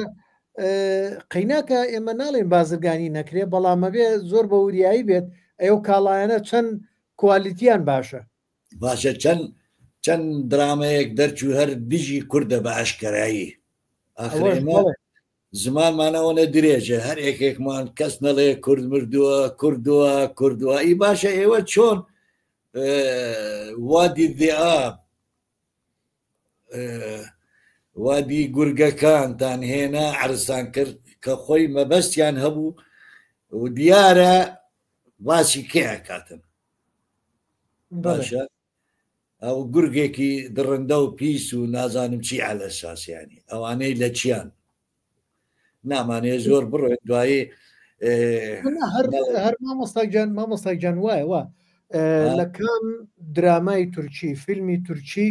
قەیناکە ئێمە ناڵێن بازرگانی نەکرێ بەڵامە بێ زۆر بە وریایی بێت ئەو کاڵایەنە چەند کوالیتیان باشە باشە چەند درامەیەک دەرچوو هەر دژی کووردە بە ئاشکرایی زمانمانەوەنە درێژە هەر ێکێکمان کەس نەڵێ کورد مردووە کوردووە کوردووە ئی باشە ئێوە چۆن وادی دیاب وادی گورگەکانتان هێنا عرزان کرد کە خۆی مەبەستیان هەبوو و دیارە باسی کێ کاتن باشە ئەو گورگێکی دڕندە و پیس و نازانم چی علە ساسیانی ئەوانەی لە چیان نامانێ زۆر بڕێت دوایی هەر مامۆستاگیان وایە وە لە کام درامای تورکی فیلمی تورکی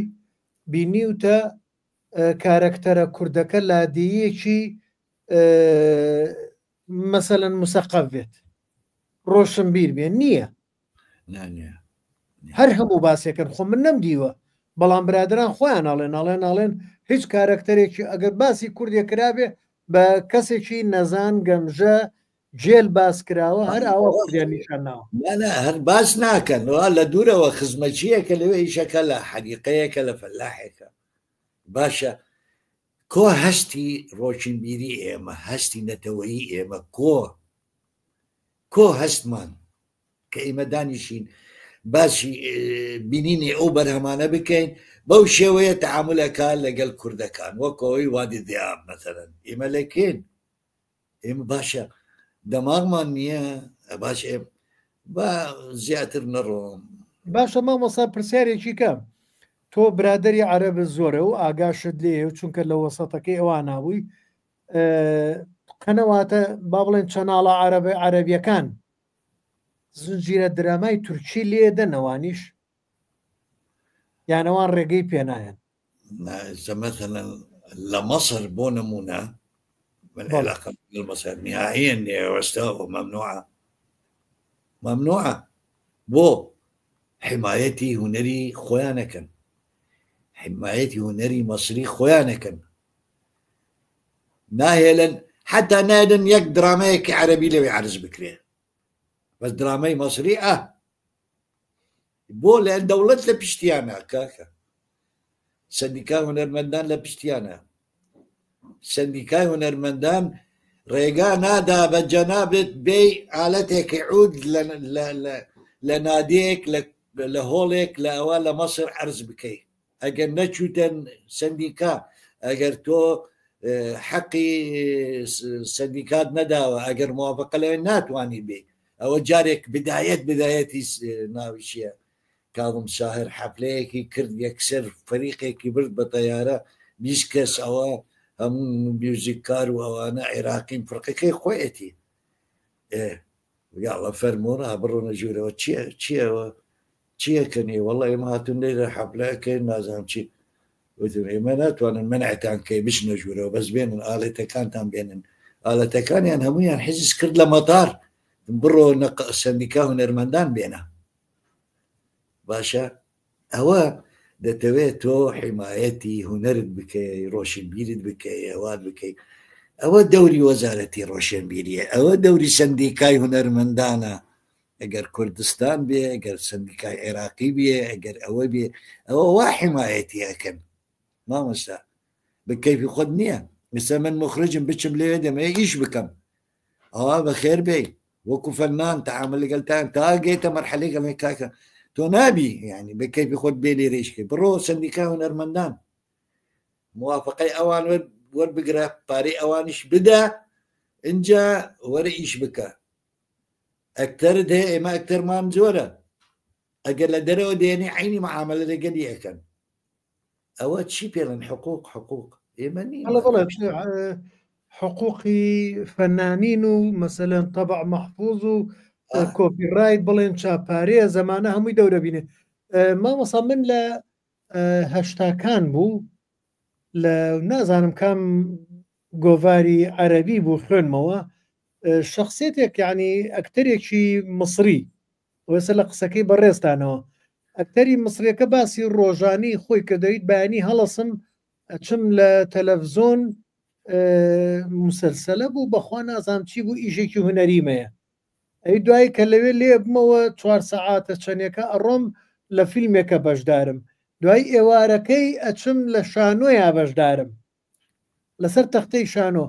بینیوتە کارکتەرە کوردەکە لادیەکی مەسەلەن مسەقەف بێت ڕۆشنبیر بێن نییە هەر هەموو باسێکن خۆ من نەمدیوە بەڵام برادران خۆیان ناڵێن هیچ کارکتەرێکی ئەگەر باسی کوردێ کرابێ بە کەسێکی نەزان گەمژە جێل باس کراوە هەر ئاوە نیشانناوە هەر باس ناکەن لە دوورەوە خزمەتچیەکە لەوێ ئیشەکە لە حەریقەیەکە لە فەلاحێکە باشە کۆ هەستی ڕۆشنبیری ئێمە هەستی نەتەوەیی ئێمە کۆ هەستمان کە ئێمە دانیشین باسی بینینێ ئەو بەرهەمانە بکەین بەو شێوەیە تەعاملەکە لەگەڵ کوردەکان وەکەوەی وادی دیاب مەسەلەن ئێمە لەکێن ئێمە باشە دەماغمان نییە باش بە زیاتر نەڕۆم باشە مامۆستا پرسیارێکی کەم تۆ برادری عەرەبە زۆرە و ئاگاشت لێ و چونکە لە وەسەتەکەی ئەوان نابووی قەنەواتە با بڵێن چەناڵە عەرەبیەکان زنجیرە درامای تورکی لێ دەنەوانیش یانەوان ڕێگەی پێنایەن مثلەن لە مەسر بۆ نمونە العلاقة بالمصير نهائيا وستوى ممنوعة بو حمايتي هنري خوانكن حمايتي هنري مصري خوانكن ناهلا حتى نادن يك دراميك عربي لو يعرز بكريه بس درامي مصري بو لان دولت لبشتيانا كاكا سنديكا هنرمندان لبشتيانا سندیکای هونەرمەندان ڕێگا نادا بە جەنابێت بێ ئالەتێک عود لە نادێک لە هۆڵێک لە ئەوە لە مەسر عەرز بکەیت ئەگەر نەچوتەن سندیکا ئەگەر تۆ حەقی سندیکات نەداوە ئەگەر موافقە لەوێ ناتوانانی بێ ئەوە جارێک بدایەتی ناویشیە کاڵم شاهر حەفلەیەکی کرد یەکسەر فەریقێکی برد بە تەیارە 20 کەس ئەوە هەموو میوزیکار و ئەوانە عێراقین فڕقەکەی خۆیەتی یاڵە فەرمۆڕە بڕۆنە ژوورەوە چیەوە چیەکەنی وەڵی ئێمە هاتون لێرە حەفلەکەی نازانم چی ئێمە ناتوانن منعتان کەی بچنە ژوورەوە بەس بێنن ئاڵێتەکانتان بێنن ئاڵەتەکانیان هەمویان حیزز کرد لە مەتار بڕۆ سندیکا هونەرمەندان بێنە باشە ئەوە دەتەوێت تۆ حیمایەتی هونەرت بکەی ڕۆشنبیرت بکەی ئەوات بکەی ئەوە دەوری وەزارەتی ڕۆشنبیریە ئەوە دەوری سندیکای هونەرمەندانە ئەگەر کوردستان بێ ئەگەر سندیکای عێراقی بێ ئەگەر ئەوە بێ ئەوە وا حیمایەتی ئەەکەن مامۆستا بکەیفی خۆت نییە ئێستا من مخرجم بچم لێ دەمەیە ئیش بکەم ئەوە بەخێر بێ وەکو فەنان تەعامل لەگەڵتان تا گەیتە مەرحەلەی گەڵێ کاکە تۆ نابی یعنی بەکەیفی خۆت بێ لێرەیشکە بڕۆ سندیکای هونەرمەندان موافقه اوان ور بقرا باري اوانش بدا انجا ورئيش بك اكثر ده ما اكثر ما مزوره اقل درو ديني عيني معامله قديه كان اوات شي بيلن حقوق يمني هلا بلد حقوقي فنانين مثلا طبع محفوظ كوبي رايت بلين شاباري زمانه هم يدور بينه ما مصمم ل هشتاكان بو ل نازانم كام گۆڤاری عەرەبی بوو خوێنمەوە شخصیتێک یعنی ئەکتەرێکی مصری وێسە لە قسەکەی بەڕێستانەوە ئەکتەری مصریەکە باسی ڕۆژانی خۆی کە دەویت بەیانی هەڵەسم ئەچم لە تەلەڤزۆن مسلسلە بوو بەخوا نازانم چی بوو ئیشێکی هونەریمەیە ئەی دوایی کە لەوێ لێ بمەوە 4 سەعاتە چەندێکە ئەڕۆم لە فیلمێکە بەشدارم دوای ئێوارەکەی ئەچم لە شانۆیە بەشدارم لەسەر تەختەی شانۆ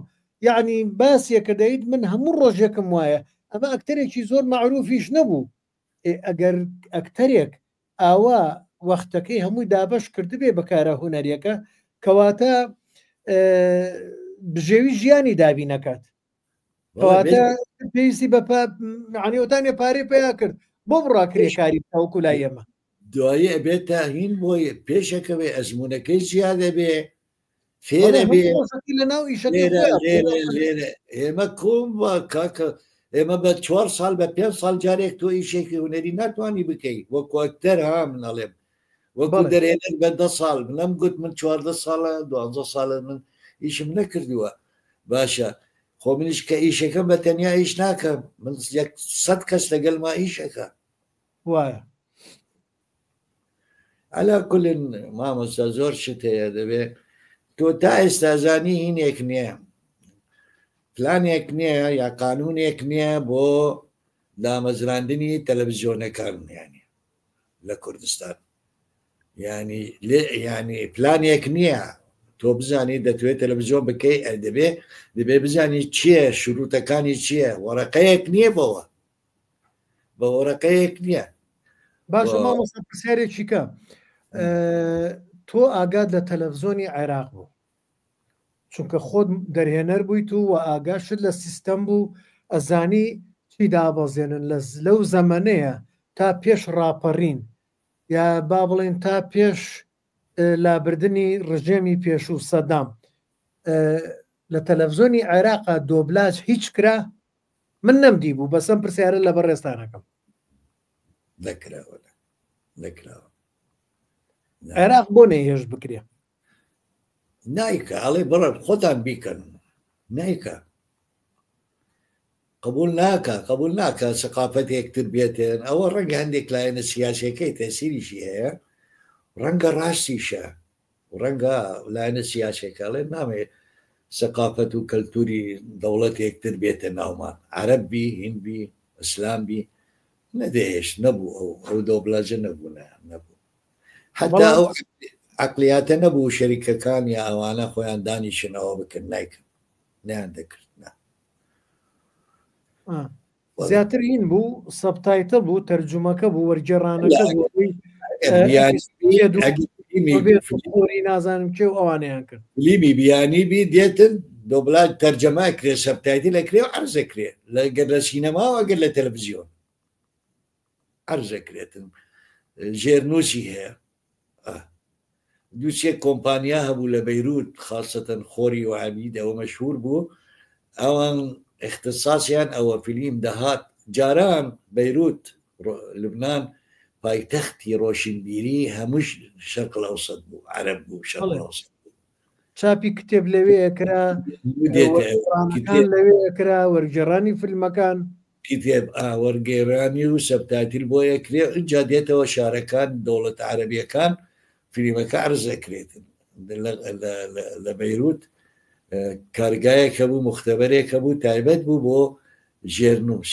یعنی باسیەکە دەیت من هەموو ڕۆژێکم وایە ئەمە ئەکتەرێکی زۆر معروفیش نەبوو ئەگەر ئەکتەرێک ئاوا وەختەکەی هەمووی دابش کردبێ بەکارە هونەریەکە کەواتە بژێوی ژیانی دابی نەکات کەواتە پێویستی بە عنیوتانێ پارێ پێیا کرد بۆ بڕاکرێ کاری تاوکو لای ئێمە دوایە ئەبێتە هین بۆی پێشەکەوێ ئەزمونونەکەی زیادە بێ فێرە بێ لێرە ئێمە کۆم وە کاکە ئێمە بە 4 ساڵ بە 5 ساڵ جارێک تۆ ئیشێکی هونەری ناتوانانی بکەیت وەکو ئەکتەر ها منەڵێم وەکو دەرێنێت بە 10 ساڵ منەم گوت من 14 ساڵە 12 ساڵە من ئیشم نەکردووە باشە خۆ منیش کە ئیشەکەم بە تەنیا ئیش ناکەم من 100 کەس لەگەڵ ما ئیشەکە وایە على كل مامۆستا زۆر شت هەیە دەبێ تۆ تا ئێستازانی هینێک نییە پلانێک نییە یا قانونێک نییە بۆ دامەزراندنی تەلەڤیزیۆنەکان ینی لە کوردستان ینی پلانێک نییە تۆ بزانی دەتوێت تەلەڤیزیۆن بکەی دەبێ بزانی چییە شروتەکانی چییە وەرەقەیەک نییە بەوە بە وەرەقەیەک نییە باشە مامۆستا پرسیارێکی کە تۆ ئاگاد لە تەلەڤزۆنی عێراق بوو چونکە خۆت دەرهێنەر بوویت و ئاگاشت لە سیستەم بوو ئەزانی چی دابەزێنن لەو زەمانەیە تا پێش ڕاپەڕین یا با بڵێن تا پێش لابردنی ڕژێمی پێشوو سەدام لە تەلەڤزۆنی عێراقا دۆبلاج هیچ کرا من نەمدی بوو بەسەم پرسیارە لە بەڕێستانەکەم نەکراوە عێراق بۆ نەهێش بکرێ نایکە ئەڵێ بڕە خۆتان بیکەن نایکە قبول ناکە سەقافەتێکتر بێتێن ئەوە ڕەنگە هەندێک لایەنە سیاسەکەی تەسیریشی هەیە ڕەنگە ڕاستیشە ڕەنگە لایەنە سیاسەکە ئەڵێ نامێت سەقافەت و کەلتوری دەوڵەتێکتر بێتە ناومان عەرەبی هیندبی ئیسلامبی نەدەهێشت نەبوو ئەو دۆبلاجە نەبوو حتا ئەو عقلیاتە نەبوو شەریکەکان یا ئەوانە خۆیان دانیشنەوە بکەن نایکن نیان دەکرد زیاتر هین بوو سەبتایتە بوو تەرجمەکە بوو وەرگێڕانەکە بووی نازانم کێ و ئەوانیان کرد لیمی بیانی بی دێتن دۆبلاج تەرجەمای کرێ سەبتایتی لەکرێ و عەرزەکرێ لەگەر لە سینەماوە گەر لە تەلەڤیزیۆن عەرزەکرێتن ژێرنووسی هەیە دووسێ کۆمپانیا هەبوو لە بەیروت خاصەتەن خۆری و عەبید ئەوە مەشهور بوو ئەوان اختصاصیان ئەوە فیلم دەهات جاران بەیروت لوبنان پایتەختی ڕۆشنبیری هەمووش شەرق ئەوسەد بوو عەرەب بوو شەرق ئەوسەد چاپی کتێب لەوەیەکرا لەوەیەکرا وەرگێڕانی فیلمەکان کتێب وەرگێڕانی و سەبتایتل بۆ یەکرێ اینجا دێتەوە شارەکان دەوڵەت عەرەبیەکان فیلمەکە عەرزەکرێتن لە بەیروت کارگایەکە بوو مختبەرێکە بوو تایبەت بوو بۆ ژێرنووس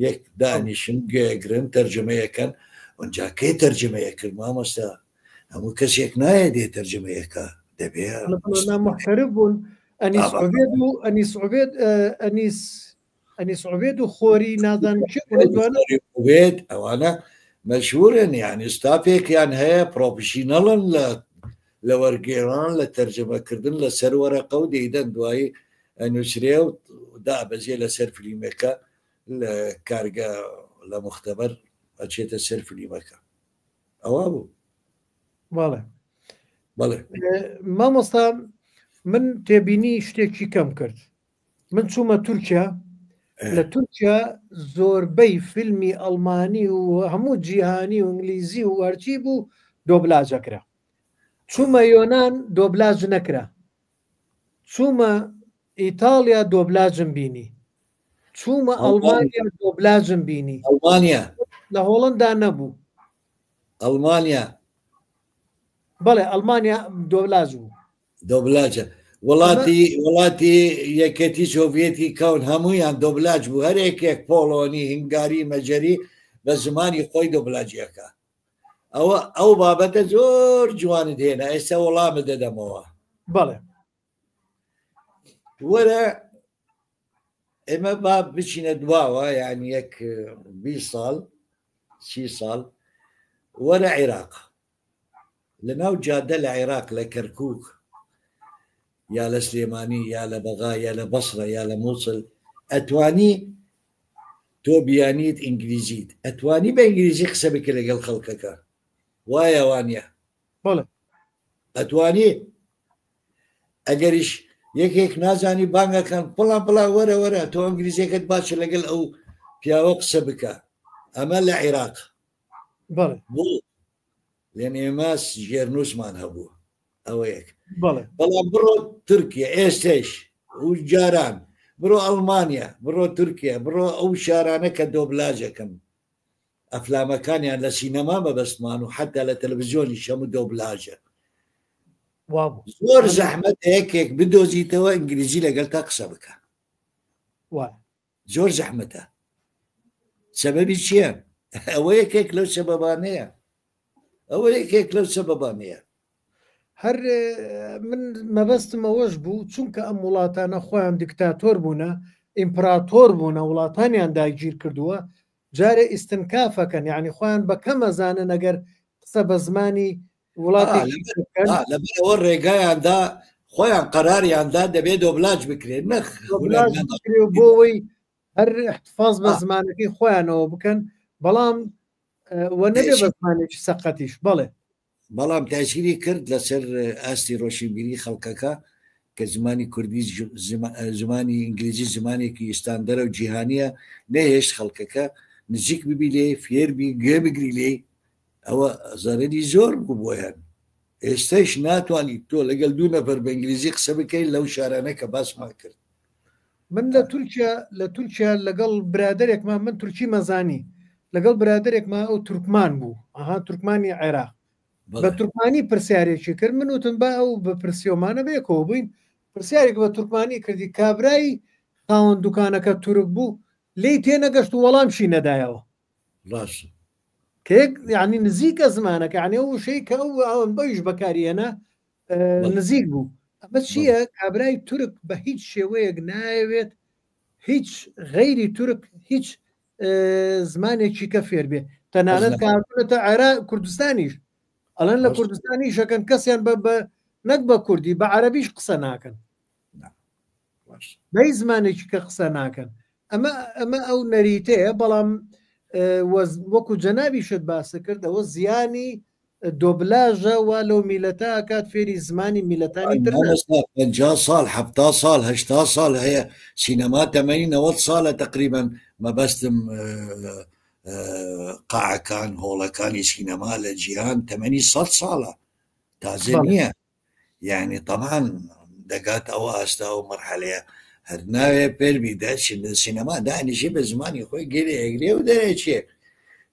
یەک دانیشن گوێگرن تەرجمەیەکەن ئەنجا کەی تەرجمەیە کرد مامۆستا هەموو کەسێک نایە دێ تەرجمەیەەکە دەبێت محتەرف بوون ئەنیس عوبێد و خۆری نازانێت ئەوانە مەشهورن یانی ستافێکیان هەیە پرۆفشینەڵن لە لە وەرگێڕان لە تەرجەمەکردن لەسەر وەرەقە و دەیدەن دوایی ئەنووسرێ و دابەزێ لەسەر فلیمەکە لە کارگە لە مختبەر ئەچێتە سەر فلیمەکە. ئەوە بوو. بەڵێ بەڵێ مامۆستا من تێبینی شتێکی کەم کرد. من چوومە تورکیا، لە تورکیا زۆربەی فیلمی ئەڵمانی و هەموو جیهانی و ئینگلیزی و وەرچی بوو دۆبلاژەکرا. چوومە یۆنان دۆبلاژ نەکرا، چوومە ئیتالیا دۆبلاژم بینی، چوومە ئەڵمانیا دۆبلاژم بینی. ئەڵمانیا لە هۆڵندا نەبوو. ئەڵمانیا بەڵێ ئەڵمانیا دۆبلاژ بوو. دۆبلاجە وڵاتی یەکەتی سۆڤێتی کەون هەموویان دۆبلاج بوو، هەرێکێک پۆڵۆنی هنگاری مەجەری بە زمانی خۆی دۆبلاجیەکە. ئەو بابەتە زۆر جوانت هێنا، ئێستا وەڵامە دەدەمەوە. بەڵێ وەرە ئێمە با بچینە دواوە، یعنی یەک 20 ساڵ 30 ساڵ وەرە عێراق، لە ناو جادە لە عێراق لە کەرکووک یا لە سلێمانی یا لە بەغا یا لە بەسرە یا لە مووسڵ ئەتوانی تۆ بیانیت ئینگلیزیت، ئەتوانی بە ئینگلیزی قسە بکە لەگەڵ خەڵکەکە، وایە وانە ئەتوانی. ئەگەریش یەکێک نازانی بانگەکان پڵان پڵا وەرە وەرە تۆ ئەنگلیزیەکەت باشە لەگەڵ ئەو پیاوە قسە بکە. ئەمە لە عێراق بوو، لێن ئێمە ژێرنووسمان هەبوو. ئەوە یەک. بەڵام بڕۆ تورکیا ئێستش و جاران، بڕۆ ئەڵمانیا، بڕۆ تورکیا، بڕۆ ئەو شارانە کە دۆبلاژەکەم ئەفلامەکانیان لە سینەما بەبەستمان و حتا لە تەلەڤیزیۆنی شەمو دۆبلاژە. زۆر زەحمەت یەکێک بدۆزیتەوە ئینگلیزی لەگەڵ تا قسە بکە، زۆر زەحمەتە. سەبەبی چییە؟ ئەوە یەکێک لەو سەبەبانەیە، ئەوە یەکێک لەو سەبەبانەیە. هەر من مەبەستم ئەوەش بوو، چونکە ئەم وڵاتانە خۆیان دیکتاتۆر بوونە، ئیمپراتۆر بوونە، وڵاتانیان داگیر کردووە، جارێ ئیستنکافەکەن، یعنی خۆیان بە کەم ئەزانن ئەگەر قسە بە زمانی وڵاتی لەبەرەوە ڕێگایاندا خۆیان قەراریاندا دەبێت دۆبلاج بکرێت، بۆ ئەوەی هەر احتفاظ بە زمانەکەی خۆیانەوە بکەن، بەڵام وە نەبێ بە زمانێکی سەقەتیش. بەڵێ بەڵام تاثیری کرد لەسەر ئاستی ڕۆشنبیری خەڵکەکە کە زمانی کوردی زمانی ئینگلیزی زمانێکی ئستاندەرە و جیهانیە، نەهێشت خەڵکەکە نزیک ببی لێ فێربی گوێ بگری لێ، ئەوە زەرەری زۆر بوو بۆیان. ئێستاش ناتوانیت تۆ لەگەڵ دوو نەفەر بە ئینگلیزی قسە بکەیت لەو شارانە کە باسمان کرد. من لە تورکیا لەگەڵ برادێکمان، من تورکی مەزانی، لەگەڵ برادێکمان ئەو تورکمان بوو، ئەها تورکمانی عێراق، بە تورکمانی پرسیارێکی کرد، من وتم با ئەو بە پرسیۆمانە بێکەوە بووین، پرسیارێک بە تورکمانی کردی، کابرایی خاوەن دوکانەکە تورک بوو، لێی تێنەگەشت و وەڵامشی نەدایەوە. ڕاست کێک یعنی نزیکە زمانەکە، یعنی ئەو شەی کە ئەو ئەوەن بەویش بەکارێنە نزیک بوو. ئەمە چییە؟ کابرای تورک بە هیچ شێوەیەک ناوێت هیچ غەیری تورک هیچ زمانێکی کە فێر بێ، تەنانەت کارتونەتە عێراق کوردستانیش ئەڵەن لە کوردستانی شەکەن کەسیان بە نەک بە کوردی بە عەرەبیش قسە ناکەن، بەی زمانێکی کە قسە ناکەن. ئەمە ئەو نەریتەیە. بەڵام وەکو جەنابی شت باسە کرد، ئەوە زیانی دۆبلاژە وا لەو میلەتە ئاکات فێری زمانی میلەتانی تر. 50 ساڵ 70 ساڵ 80 ساڵ هەیە سینەما تەمەنی 90 ساڵە تقریبا مەبەستم قاعەکان هۆڵەکانی سینەما لە جیهان تەمەنی 100 ساڵە، تازە نییە. یعنی طبعاً دەگات ئەوە ئاستا و مەرحەلەیە هەر ناوێ پێربی سینەما دانیشی بە زمانی خۆی گەرێ ئەگرێ و دەرێچێ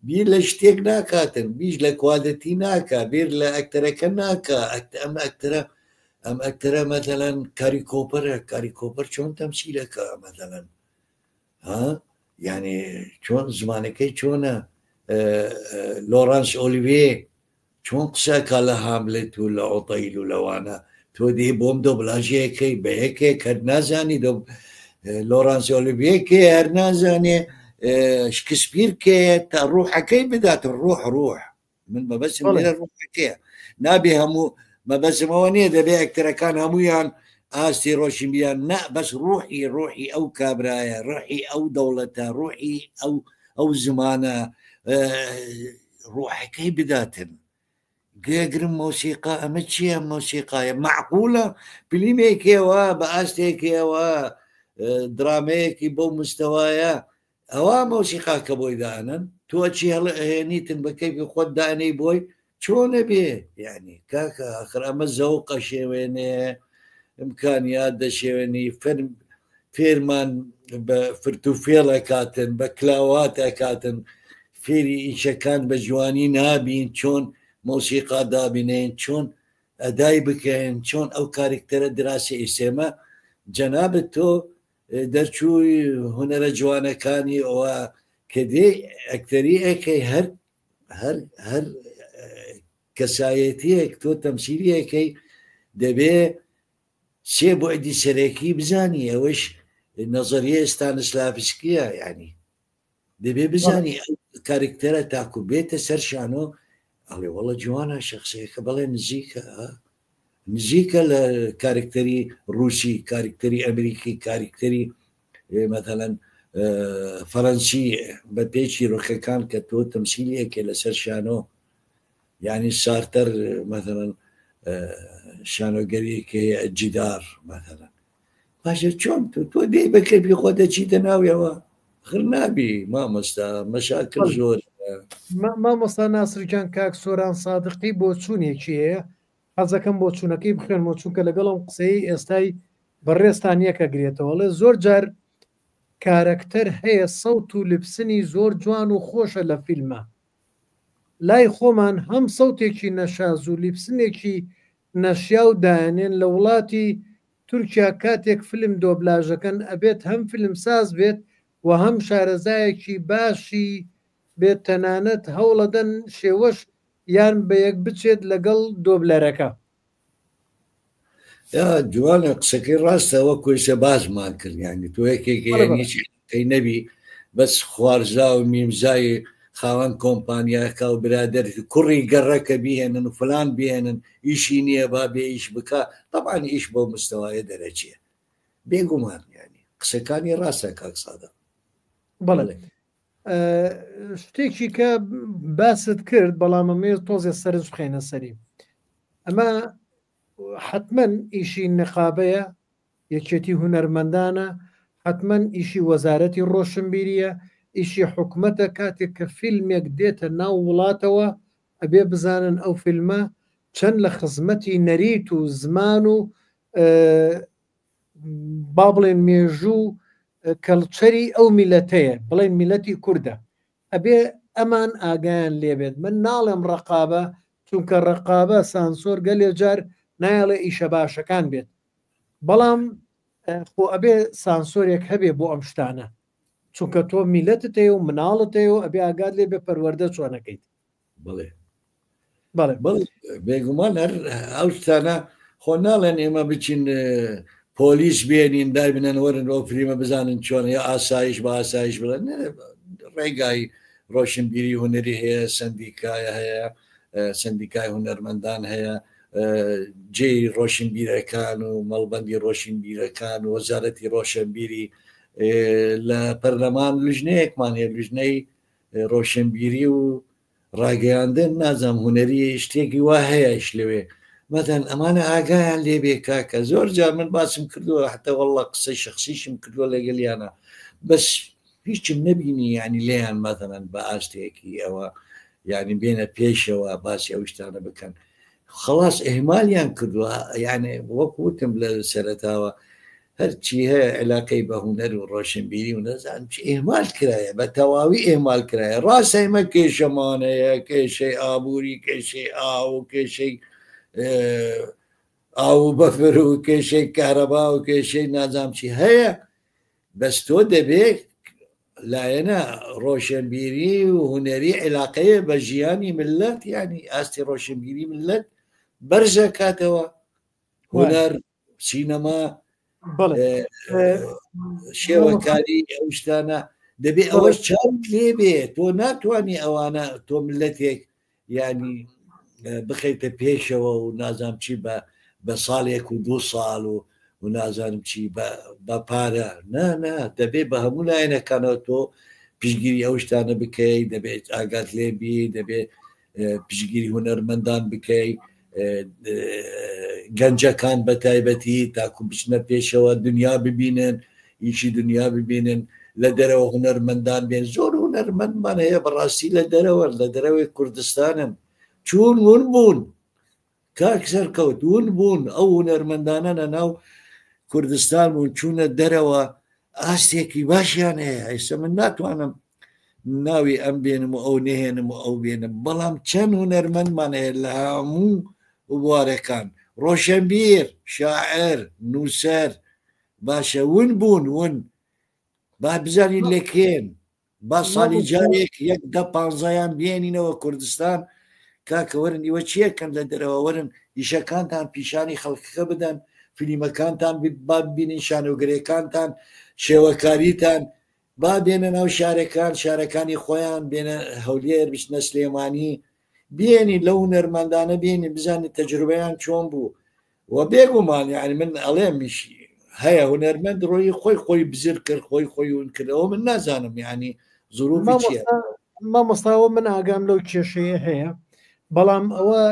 بیر لە شتێک ناکاتن، بیش لە کوادەتی ناکە، بیر لە ئەکتەرەکە ناکە. ئەم ئەکتەرە مەتەلەن کاری کۆپەرە، کاری کۆپەر چۆن تەمسیلەکە مەتەلەن یعنی چۆن زمانەکەی چۆنە، لۆرانس ئۆلیڤیێ چۆن قسەکە لە هاملێت و لە ئۆتەیل و لەوانە، تۆ دێ بۆم دۆبلاژەکەی بە یەکێک هەر نازانی لۆرانس ئۆلیڤیێکێ هەر نازانێ شکسپیر کێ تا ڕوحەکەی بدات ڕوح من بەبەسم لێرە ڕوحەکەیە، نابێ ما بس موانيه دبي اكتر كان همويان ئاستی ڕۆشنبیان نا بەس ڕوحی ئەو کابرایە ڕوحی ئەو دەوڵەتە ڕوحی ئەو زمانە ڕوحەکەی بداتن گێگرم مۆسیقا ئەمە چییە مۆسیقایە معقولە فیلمێکێوە بە ئاستێکەوە درامەیەکی بەو مستەوایە ئەوە مۆسیقاکە بۆی دانن تۆ چی هێنیتن بەکەیفی خۆت دانەی بۆی چۆنە بێ یعنی کاکە ئاخر ئەمە زەوقە شێوێنەیە ئیمکانیات دەشێوێنی فێرمان بە فرتوفێڵە کاتن بە کلاواتە کاتن فێری ئیشەکان بە جوانی نابین چۆن مۆسیقا دابینێن چۆن ئەدای بکەن چۆن ئەو کارکتەرە دراسی ئیسێمە جەنابەت تۆ دەرچووی هونەرە جوانەکانی ئەوە کە دێ ئەکتەری ئەەکەی هەر کەسایەتیەک تۆ تەمسیلیەکەی دەبێ سێ بۆعدی سەرەکی بزانی ئەوەش نەزەریە ستانسلافسکیە یعنی دەبێ بزانی ئەو کارکتەرە تاکو بێتە سەر شانۆ ئەڵێ وەڵە جوانە شخصەیەکە بەڵێ نزیکە لە کارکتەری رووسی کارکتەری ئەمریکی کارکتەری مەتەلەن فەرەنسی بە پێچی ڕۆخەکان کە تۆ تەمسیلیەکێ لەسەر شانۆ یعنی سارتەر مەتەلەن شانۆگەریەکە جیدار مەتەلەن باشە چۆن تۆ دێ بەکەپی خۆ دەچیتە ناویەوە خر نابی مامۆستا مەشاکل زۆر مامۆستا ناسرجان کاک سۆران سادقی بۆ چوونێکی هەیە حەزەکەم بۆ چوونەکەی بخێنمەوە چونکە لەگەڵم قسەی ئێستای بەڕێستان یەکە گرێتەوەڵێ زۆر جار کارکتەر هەیە سەوت و لبسنی زۆر جوان و خۆشە لە فیلمە لای خۆمان هەم سەوتێکی نەشاز و لیبسنێکی نەشیا و دایانێن لە وڵاتی تورکیا کاتێک فیلم دۆبلاژەکەن ئەبێت هەم فیلمساز بێت و هەم شارەزایەکی باشی بێت تەنانەت هەوڵەدەن شێوەش یان بە یەک بچێت لەگەڵ دۆبلەرەکە جوانە قسەکەی ڕاستەوە کۆیسە بازمان کرد ینی تۆ یەکێکی نەبی بەس خوارزا و میمزای خاوەن کۆمپانیاکە و برادەری کوڕی گەڕەکە بهێنن و فلان بهێنن ئیشی نییە با بێ ئیش بکە طبعاً ئیش بۆ مستەوایە دەرەچیە بێگومان ینی قسەکانی ڕاستە کاک سادە بەڵێ شتێکی کە باست کرد بەڵام ئەمێ تۆزێ سەرنج بخێنە سەری ئەمە حتمما ئیشی نقابەیە یەکێتی هونەرمەندانە حتمما ئیشی وەزارەتی ڕۆشنبیریە ئیشی حکومەتە کاتێک کە فیلمێک دێتە ناو وڵاتەوە ئەبێ بزانن ئەو فیلمە چەند لە خزمەتی نەریت و زمان و با بڵێن مێژوو کەڵچەری ئەو میلەتەیە بڵێن میلەتی کووردە ئەبێ ئەمان ئاگیان لێبێت من ناڵێم ڕقابە چونکە ڕقابە سانسۆر گەلێ جار نایڵێ ئیشە باشەکان بێت بەڵام خۆ ئەبێ سانسۆرێک هەبێ بۆ ئەم شتانە چونکە تۆ میلەتت هەیە و مناڵت هەیە و ئەبێ ئاگات لێ بێ پەروەردە چۆنەکەیت بڵێ بەڵێ بێگومان هەر ئەو شتانە خۆ ناڵێن ئێمە بچین پۆلیس بێنین دای بنەن وەرن ئەو فریمە بزانن چۆن یا ئاسایش بە ئاسایش بڵێن ڕێگای ڕۆشنبیری هونەری هەیە سندیکایە هەیە سندیکای هونەرمەندان هەیە جێی ڕۆشنبیرەکان و مەڵبەندی ڕۆشنبیرەکان و وەزارەتی ڕۆشنبیری لە پەرلەمان لژنەیەکمان هەیە لژنەی ڕۆشنبیری و ڕاگەیاندن نازام هونەری شتێکی وا هەیەش لەوێ مەدەن ئەمانە ئاگایان لێبێ کاکە زۆر جار من باسم کردووە حتە وەڵڵا قسەی شخصیشم کردووە لەگەلیانە بەس هیچم نەبینی ینی لێیان مەدەنن بە ئاستەیەکی ئەوە یعنی بێنە پێشەوە باسی ئەو شتانە بکەن خلاص ئێمالیان کردووە یعنی وەکوتم لە سەرەتاوە هەرچی هەیە علاقەی بە هونەر و ڕۆشنبیری و نەزان ئێمال کرایە بە تەواوی ئێمال کرایە ڕاستەیمە کێشەمانەیە کێشەی ئابووری کێشەی ئاو و کێشەی ئاو بەفر و کێشەی کارەبا و کێشەی نازامچی هەیە بەس تۆ دەبێت لایەنە ڕۆشنبیری و هونەری علاقەیە بە ژیانی ملت ینی ئاستی ڕۆشنبیری ملت بەرزە کاتەوە هونەر سینەما شێوەکاری ئەو شتانە دەبێت ئەوەش چاو لێ بێت تۆ ناتوانانی ئەوانە تۆ ملەتێک ینی بخەیتە پێشەوە و نازانم چی بە ساڵێک و 2 ساڵ و نازانم چی بە پارە نه دەبێت بە هەموو لایەنەکانەوە تۆ پشگیری ئەو شتانە بکەیت، دەبێت ئاگات لێبی، دەبێت پشگیری هونەرمەندان بکەیت، گەنجەکان بە تایبەتی تاکو بچنە پێشەوە دنیا ببینن، ئیشی دنیا ببینن، لە دەرەوە هونەرمەندان بێن. زۆر هونەرمەندمان هەیە بەڕاستی لە دەرەوەی کوردستانن چون ون بوون کاک سەرکەوت ون بوون ئەو هونەرمەندانە لە ناو کوردستان بوون چوونە دەرەوە ئاستێکی باشیان هەیە. ئەیسە من ناتوانم ناوی ئەم بێنم و ئەو نهێنم و ئەو بێنم، بەڵام چەند هونەرمەندمان هەیە لە هەموو بوارەکان، ڕۆشنبیر، شاعر، نووسەر باشە ون بوون ون با بزانین لەکێن با ساڵی جارێک 10-15 بێنینەوە کوردستان کاکە وەرن ئیوە چیەکەن لە دەرەوە وەرن ئیشەکانتان پیشانی خەڵکەکە بدەن، فیلمەکانتان با ببینین، شانۆگرەکانتان، شێوەکاریتان با بێنە ناو شارەکانی خۆیان، بێنە هەولێر، بچنە سلێمانی، بێنی لەو هونەرمەندانە بێنی بزانێت تەجروبەیان چۆن بوو. و بێگومان یعنی من ئەڵێمیشی هەیە هونەرمەند ڕۆی خۆی بزر کرد، خۆی ون کردەوە، من نازانم یعنی زوروفی چییە. مامۆستاوە من ئاگام لەو کێشەیە هەیە، بەڵام ئەوە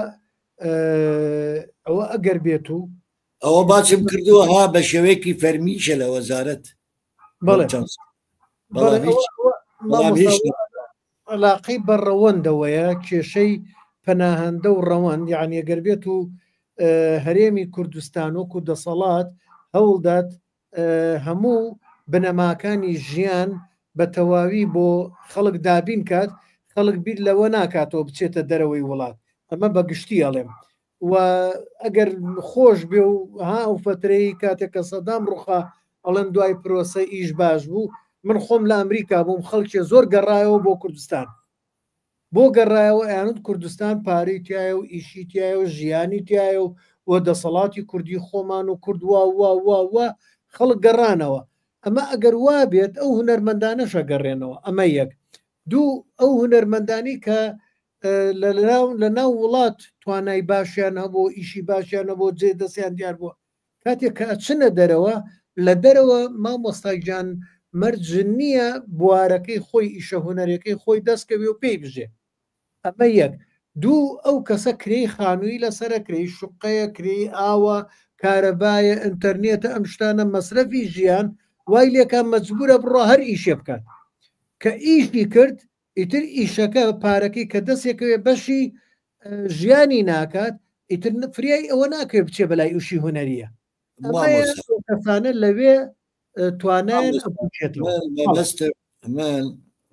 ئەگەر بێت و ئەوە باچم کردووە ها بە شێوەیەکی فەرمیشە لە وەزارەت علاقی بە ڕەوەندەوەیە، کێشەی پەناهەندە و ڕەوەند، یعنی ئەگەر بێت و هەرێمی کوردستان وەکو دەسەڵات هەوڵدات هەموو بنەماکانی ژیان بە تەواوی بۆ خەڵک دابین کات، خەڵک بیر لەوە ناکاتەوە بچێتە دەرەوەی وڵات. ئەمە بەگشتی ئەڵێم. و ئەگەر خۆش بێ و ها ئەو فترەی کاتێککە سەدام ڕوخا ئەڵەن دوای پرۆسە ئیش باش بوو، من خۆم لە ئەمریکا بووم، خەڵکی زۆر گەڕایەوە بۆ کوردستان، بۆ گەڕایەوە ئەیانوت کوردستان پارەی تایە و ئیشی تایە و ژیانی تایە و دەسەڵاتی کوردی خۆمان و کوردوا وا خەڵک گەڕانەوە. ئەمە ئەگەر وا بێت ئەو هونەرمەندانەشە گەڕێنەوە. ئەمە یەک. دوو، ئەو هونەرمەندانی کە لە ناو وڵات توانای باشیان هەبوو، ئیشی باشیان هەبوو، جێ دەستیان دیار بووە، کاتێک کە ئەچنە دەرەوە، لە دەرەوە مامۆستاگیان مەرج نییە بوارەکەی خۆی ئیشە هونەرەکەی خۆی دەستکەوی و پێی بژێ. ئەمە یەک. دوو، ئەو کەسە کرێی خانووی لەسرە، کرێی شوقەیە، کرێی ئاوە، کارەبایە، ئینتەرنێتە، ئەم شتانە مەسرەفی ژیان وای لێکان مەجبورە بڕۆ هەر ئیشێ بکات. کە ئیشی کرد ئیتر ئیشەکە پارەکەی کە دەستێکەوێ بەشی ژیانی ناکات، ئیتر فریای ئەوە ناکەوێت بچێ بەلای ئوشی هونەریە. کەسانە لەوێ توانایان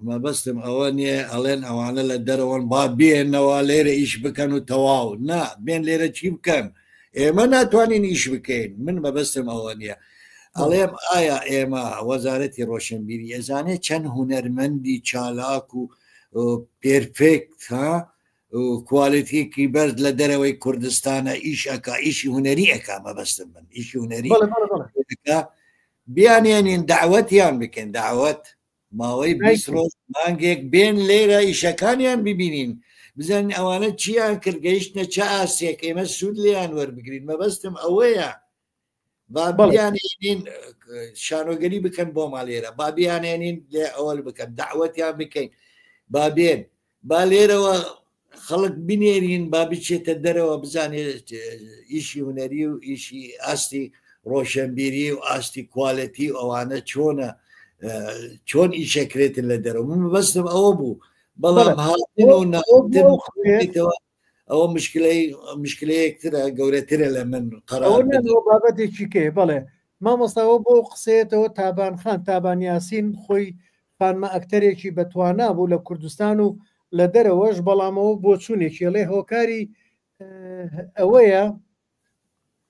مەبەستم ئەوە نییە ئەڵێن ئەوانە لە دەرەوەن با بێنەوە لێرە ئیش بکەن و تەواو، نا بێن لێرە چی بکەن، ئێمە ناتوانین ئیش بکەین. من مەبەستم ئەوە نییە. ئەڵێم ئایا ئێمە وەزارەتی ڕۆشنبیری ئەزانێت چەند هونەرمەندی چالاک و پێرفێکت ها کوالیتیکی بەرز لە دەرەوەی کوردستانە ئیش ئەکا، ئیشی هونەری ئەکا. مەبەستم من ئیشی هونەری بیانێنین، داوەتیان بکەن، داوەت ماوەی 20 ڕۆژ مانگێک بێن لێرە ئیشەکانیان ببینین، بزانین ئەوانە چیان کرد، گەیشتنە چه ئاسێک، ئێمە سوود لێیان وەربگرین. مەبەستم ئەوەیە. بابیانێنین شانۆگەری بکەن بۆ ماڵێرە، بابیانێنین لێ ئەوەل بکەن، داوەتیان بکەین، بابێن با لێرەوە خەڵک بنێرین، با بچێتە دەرەوە بزانێت ئیشی هونەری و ئیشی ئاستی ڕۆشنبیری و ئاستی کوالەتی ئەوانە چۆنە، چۆن ئیشەکرێتن لە دەرەوە. من بەستم ئەوە بوو. بەڵام هاتن و ناوتەوە ئەوە مشکلەیەکترە، گەورەترە لە من بابەتێکی کێ. بەڵێ مامۆستاوە بۆ قسێتەوە تابان خان، تابان یاسین خۆی خانمە ئەکتەرێکی بەتوانا بوو لە کوردستان و لە دەرەوەش، بەڵامەوە بۆ چوونێکی لێ هۆکاری ئەوەیە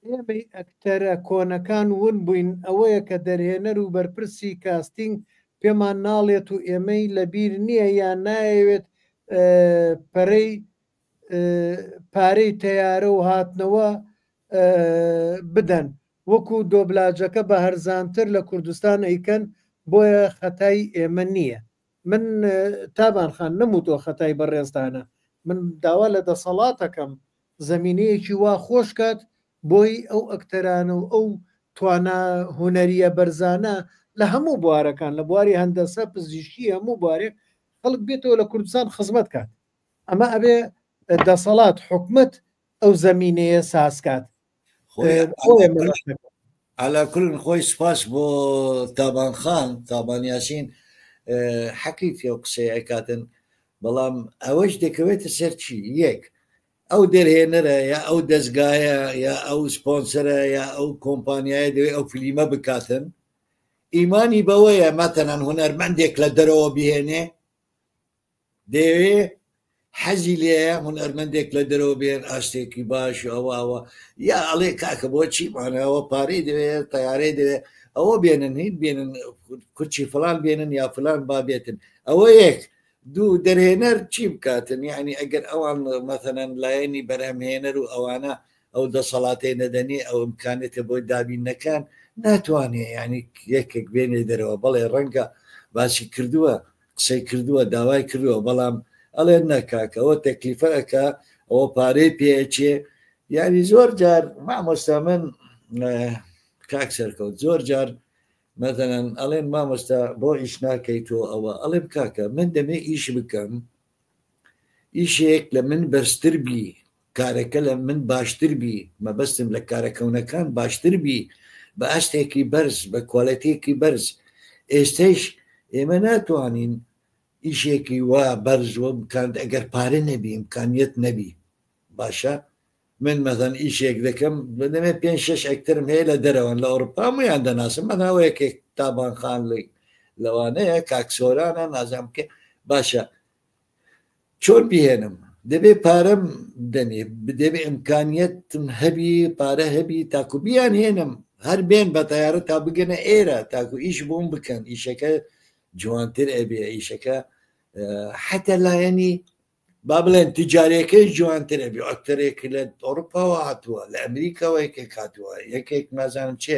ئێمەی ئەکتەرە کۆنەکان ون بووین، ئەوەیە کە دەرهێنەر و بەرپرسی کاستینگ پێمان ناڵێت و ئێمەی لەبیر نییە یان نایەوێت پارەی تەیارە و هاتنەوە بدەن، وەکو دۆبلاجەکە بە هەرزانتر لە کوردستان ئەیکەن، بۆیە خەتای ئێمە نییە. من تابان خان نەموتۆ خەتای بەڕێزدانە، من داوا لە دەسەڵاتەکەم زمینەیەکی وا خۆشکات بۆی ئەو ئەکتەرانە و ئەو توانە هوەریە بەرزانە لە هەموو بوارەکان لە بواری هەندەسە پزیشکی هەموو بوارێک خەڵک بێتەوە لە کوردستان خزمەت کات ئەمە ئەبێ دەسەڵات حکومت ئەو زمینەیە ساسکات على كل خۆی سپاس بۆ تابانخان تابان یاسین حەقی فێ قسەی ئەکاتن بەڵام ئەوەش دەکەوێتە سەر چی یەک ئەو دەرهێنەرە یا ئەو دەستگایە یا ئەو سپۆنسەرە یا ئەو کۆمپانیایە دەوێت ئەو فلیمە بکاتن ئیمانی بەوەیە مەتەنەن هونەرمەندێک لە دەرەوە بهێنێ دەوێ حەزی لێە هونەرمەندێک لە دەرەوە بێن ئاشتێکی باش ئەوە یا ئەڵێ کاکە بۆ چیمانەوە پارەی دەوێت تەیارەی دەوێت ئەوە بێنن هیچ بێنن کورچی فلان بێنن یا فلان با بێتن ئەوە یەک دوو دەرهێنەر چی بکاتن یعنی ئەگەر ئەوان مەتەنەن لایەنی بەرهەمهێنەر و ئەوانە ئەو دەسەڵاتەی نەدەنی ئەو ئیمکانێتە بۆی دابینەکان ناتوانێ ینی یەکێک بێنێ دەرەوە بەڵێ ڕەنگە باسی کردووە قسەی کردووە داوای کردووە بەڵام ئەڵێ نەکاکە ئەوە تەکلیفەکە ئەوە پارەی پێچێ یاری زۆر جار مامۆستا من کاک سەرکەوت زۆر جار مەتەنەن ئەڵێن مامۆستا بۆ ئیش ناکەیتەوە ئەوە ئەڵێم کاکە من دەمێ ئیش بکەم ئیشێک لە من بەرزتر بی کارەکە لە من باشتر بی مەبەستم لە کارەکەونەکان باشتر بی بە ئەستێکی بەرز بە کوالەتێکی بەرز ئێستش ئێمە ناتوانین ئیشێکی وا بەرزوە بکەند ئەگەر پارە نەبی ئیمکانیت نەبی باشە من مەزان ئیشێک دەکەم دەمێ 5-6 ئەکترم هەیە لە دەرەوەن لە ئەوروپا مویان دەناسم مەناوە یەکێک تابانخان لەوانەیە کاکسۆرانە نازام کە باشە چۆن بهێنم دەبێ پارەم دەنێ دەبێ ئیمکانیتم هەبی پارە هەبی تاکو بیان هێنم هەر بێن بە تەیارە تا بگەنە ئێرە تاکو ئیش بووم بکەن ئیشەکە جوانتر ئەبێ ئیشەکە حتى لایەنی با بڵێن تیجارەکەی جوانترە بێ ئەکتەرێکی لە ئەوروپاوە هاتووە لە ئەمریکاەوە یەکێک هاتووە یەکێک مازانم چێ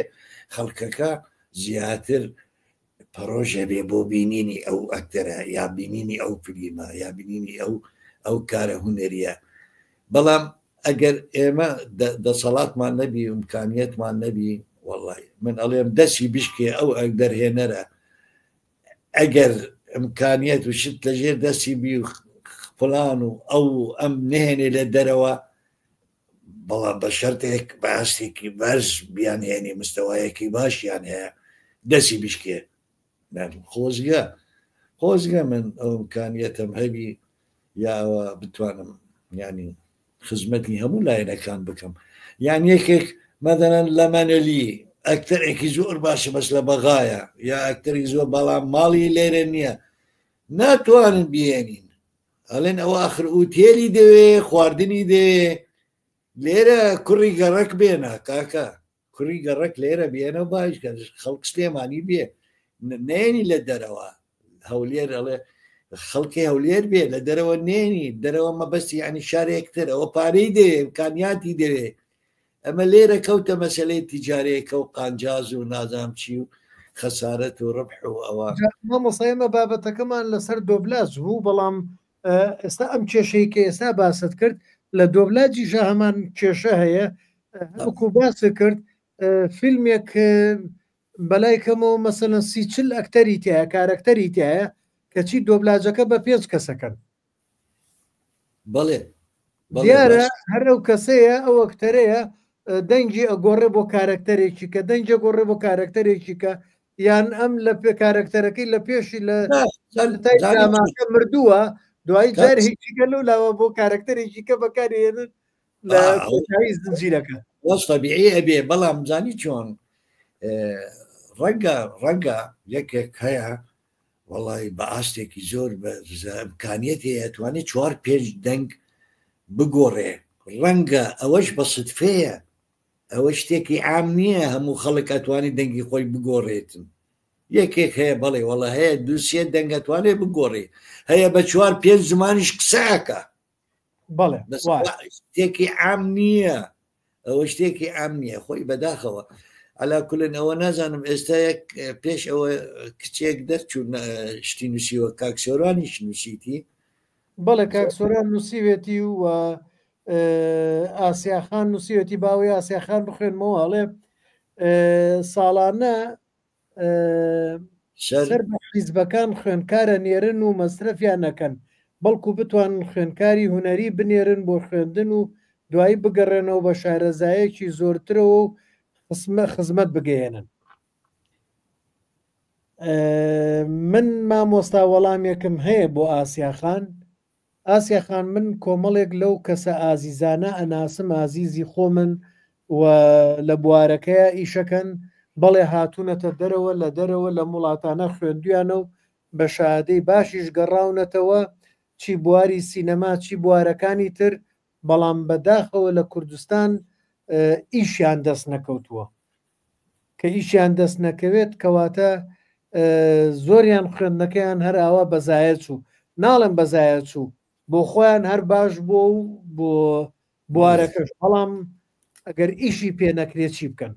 خەڵکەکە زیاتر پرۆژە بێ بۆ بینینی ئەو ئەکتەرە یا بینینی ئەو فلیمە یا بینینی ئەو کارە هوەریە بەڵام ئەگەر ئێمە دەسەڵاتمان نەبی ئیمکانیەتمان نەبی وەڵڵی من ئەڵێم دەستی بشکێ ئەو دەرهێنەرە ئەگەر ئیمکانیت و شت لەژێر دەستی بی فلان و ئەو ئەم نهێنێ لە دەرەوە بەڵام بە شەرتێک بەئاستێکی بەرز بیان هێنی مستەوایەکی باشیان هەیە دەستی بشکێ خۆزگە من ئەو ئیمکانیەتم هەبی یاوە بتوانم ینی خزمەتی هەموو لایەنەکان بکەم یان یەکێک مەدەنەن لە مەنەلی ئەکتەرێکی زۆر باشە بەس لە بەغایە یا ئەکتەری زۆر بەڵام ماڵی لێرە نییە ناتوانن بێنین ئەڵێن ئەوە ئاخر ئوتێلی دەوێ خواردنی دەوێ لێرە کوڕی گەڕک بێنە کاکە کوڕی گەڕک لێرە بێنە باش خەڵک سلێمانی بێ نێنی لە دەرەوە هەولێر ئەڵێ خەڵکی هەولێر بێ لە دەرەوە نێنی دەرەوە مەبەستی ینی شارێکتر ئەوە پارەی دەوێ ئیمکانیاتی دەوێ ئەمە لێرە کەوتە مەسەلەی تیجارەیەکە و قانجاز و نازام چی و خەسارەت و ڕبح و ئەوە مەمەسەیەمە بابەتەکەمان لەسەر دۆبلاج بوو بەڵام ئێستا ئەم کێشەی کە ئێستا باست کرد لە دۆبلاجیشە هەمان کێشە هەیە وەکو باسی کرد فیلمێک بەلای کەمەوە مەسەلەن 30 ئەکتەری تایە کارەکتەری تایە کەچی دۆبلاجەکە بە 5 کەسەکەن بەڵێ دیارە هەر ئەو کەسەیە ئەو ئەکتەرەیە دەنگی ئەگۆڕێ بۆ کارەکتەرێکی کە دەنجە گۆڕێ بۆ کارەکتەرێکی کە یان ئەم لە کارەکتەرەکەی لە پێشی لە تاماکە مردووە دوای جار هیچیکە لەولاوە بۆ کارەکتەرێکی کە بەکارێنن لە کۆتایی زنجیرەکە وەست طبیعی ئەبێ بەڵام زانی چۆن ڕەنگە یەکێک هەیە وەڵی بە ئاستێکی زۆر بە ئیمکانیەتی ئەتوانێت 4-5 دەنگ بگۆڕێ ڕەنگە ئەوەش بە سدفەیە ئەوە شتێکی عام نییە هەموو خەڵک ئەتوانی دەنگی خۆی بگۆڕێتن یەکێک هەیە بەڵێ وەڵە هەیە 2-3 دەنگەتوانێ بگۆڕێ هەیە بە 4-5 زمانیش قسەکە بەڵێ شتێکی عام نییە ئەوە شتێکی عام نییە خۆی بەداخەوە علاکولن ئەوە نازانم ئێستا پێش ئەوە کچێک دەرچوو شتی نووسیوە کاکسۆرانیش نووسیتی بەڵێ کاکسۆران نووسیوێتی و ئاسیاخان نووسیوێتی باوی ئاسیاخان بخوێنمەوە ئەڵێ ساڵانە سەر بە حیزبەکان خوێندکارە نێرن و مەصرفیان نەکەن بەڵکو بتوان خوێندکاری هوەری بنێرن بۆ خوێندن و دوایی بگەڕێنەوە بە شارەزایەکی زۆرترەوە و خزمەت بگەێنن. من مامۆستا وەڵامێکم هەیە بۆ ئاسیاخان. ئاسیاخان من کۆمەڵێک لەو کەسە ئازیزانە ئەناسم ئازیزی خۆ من و لە بوارەکەیە ئیشەکەن بەڵێ هاتوونەتە دەرەوە لە دەرەوە لە وڵاتانە خوێندویانە و بە شادەی باشیش گەڕاونەتەوە چی بواری سینەما چی بوارەکانی تر بەڵام بەداخەوە لە کوردستان ئیشیان دەست نەکەوتووە کە ئیشیان دەست نەکەوێت کەواتە زۆریان خوێندنەکەیان هەر ئاوا بەزایە چوو ناڵم بەزایە چوو بۆ خۆیان هەر باش بۆ و بۆ بوارەکەش بەڵام ئەگەر ئیشی پێ نەکرێت چی بکەن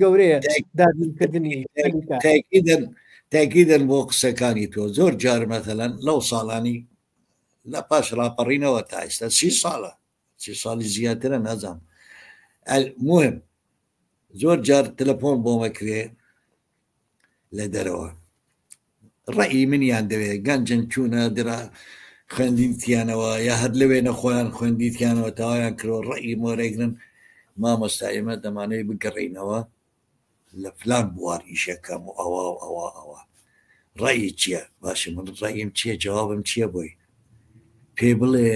گەورەیە دابینکردنی تاکیدن بۆ قسەکانی تۆ زۆر جار مەثەلەن لەو ساڵانی لە پاش ڕاپەڕینەوە تا ئێستا 30 ساڵی زیاترە نەزانم مهم زۆر جار تەلەفۆن بۆمەکرێ لە دەرەوە ڕێی منیان دەوێت گەنجن چوونە درا خوێندیتیانەوە یا هەر لەوێ نەخۆیان خوێندیتیانەوە تاوایان کرۆ ڕێی مۆرەگرن مامۆستا ئێمە دەمانەوێت بگەڕینەوە لە فلان بوار ئیشەکەم و ئەوە ڕێی چییە باشە من ڕێیم چییە جوابم چییە بۆی پێ بڵێ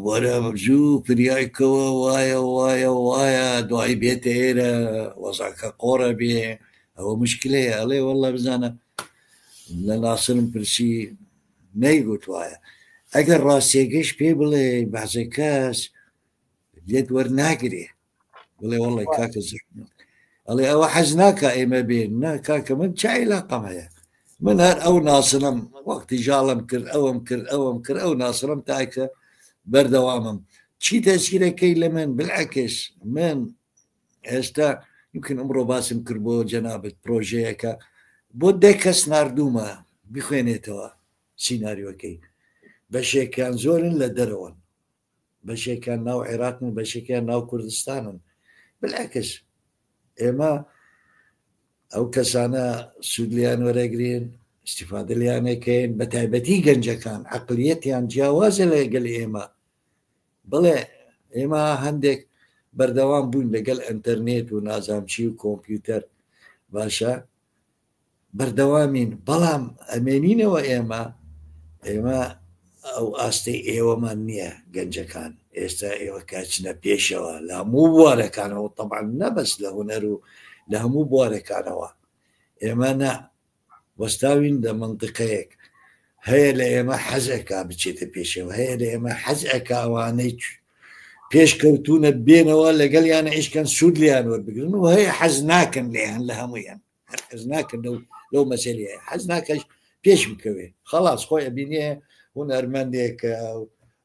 وەرە زوو پریایکەوە وایە دوای بێتە ئێرە وەزاکە قۆڕە بێ ئەوە مشکلەیە ئەڵێ وەڵڵا بزانە لە ناسرم پرسی نەیگوت وایە ئەگەر ڕاستێگەش پێ بڵێ بەعزەی کەس لێت وەرناگرێ بڵێ وەڵی کاکە زەحمەت ئەڵێ ئەوە حەز ناکە ئێمە بێن نا کاکە من چای لاقەم هەیە من هەر ئەو ناسرم وەقتی ژاڵم کرد ئەوم کرد ئەو ناسرم تاکە بەردەوامم چی تەسیرەکەی لە من بالعکس من ئێستا يمكن ئەمڕۆ باسم کرد بۆ جەنابەت پرۆژەیەکە بۆ 10 کەس نردوومە بخوێنێتەوە سیناریۆکەی بەشێکیان زۆرن لە دەرەوەن بەشێکیان ناو عێراقن بەشێکیان ناو کوردستانن بالعکس ئێمە ئەو کەسانە سوودلیان وەرەگرین استیفادە لیانەکەین بە تایبەتی گەنجەکان عەقلیەتیان جیاوازە لەگەڵ ئێمە بڵێ ئێمە هەندێک بەردەوام بوون لەگەڵ ئینتەرنێت و نازانچی و کۆمپیوتەر باشە بەردەوامین بەڵام ئەمێنینەوە ئێمە ئەو ئاستەی ئێوەمان نییە گەنجەکان ئێستا ئێوە کاچنە پێشەوە لە هەموو بوارەکانەوە طبعاً نەبەست لە هوەر و لە هەموو بوارەکانەوە ئێمە وەستاوین لە منطقەیەک هەیە لە ئێمە حەزەکە بچێتە پێشەوە هەیە لە ئێمە حەزەکە ئەوانەی پێشکەوتونە بێنەوە لەگەڵ یانە عیشکەن سوود لیان وەربگرن و هەیە حەز ناکەن لێیان لە هەمویان هەر حەز ناکەن لەو مەسەلەیە حەز ناکەش پێش بکەوێ خلاص خۆی ئەبینێ هونەرمەندێکە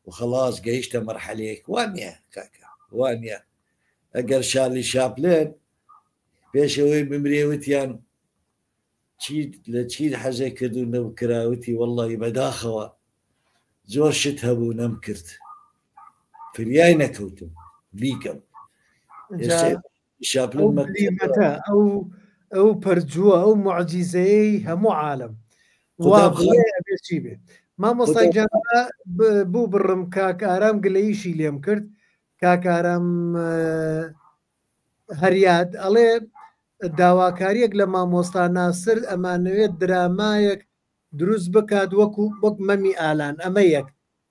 و خلاص گەیشتە مەرحەلەیەک وانە کاکە وانە ئەگەر شارلی شاپلێن پێشەوەی بمرێوتیان لە چی حەزێک کردو نەو کراوتی وەڵڵی بەداخەوە زۆر شت هەبوو نەم کرد فریای نەکەوتم بیکەم شاپلمەتە ئەو پەرجووە ئەو معجیزەیەی هەموو عالم چی بێت مامۆستای جانە بوو بڕم کاک ئارام گلەیشی لێم کرد کاک ئارام هەریاد ئەڵێ داواکاریەک لە مامۆستا ناسر ئەمانەوێت درامایەک دروست بکات وەک مەمی ئالان ئەمە یەک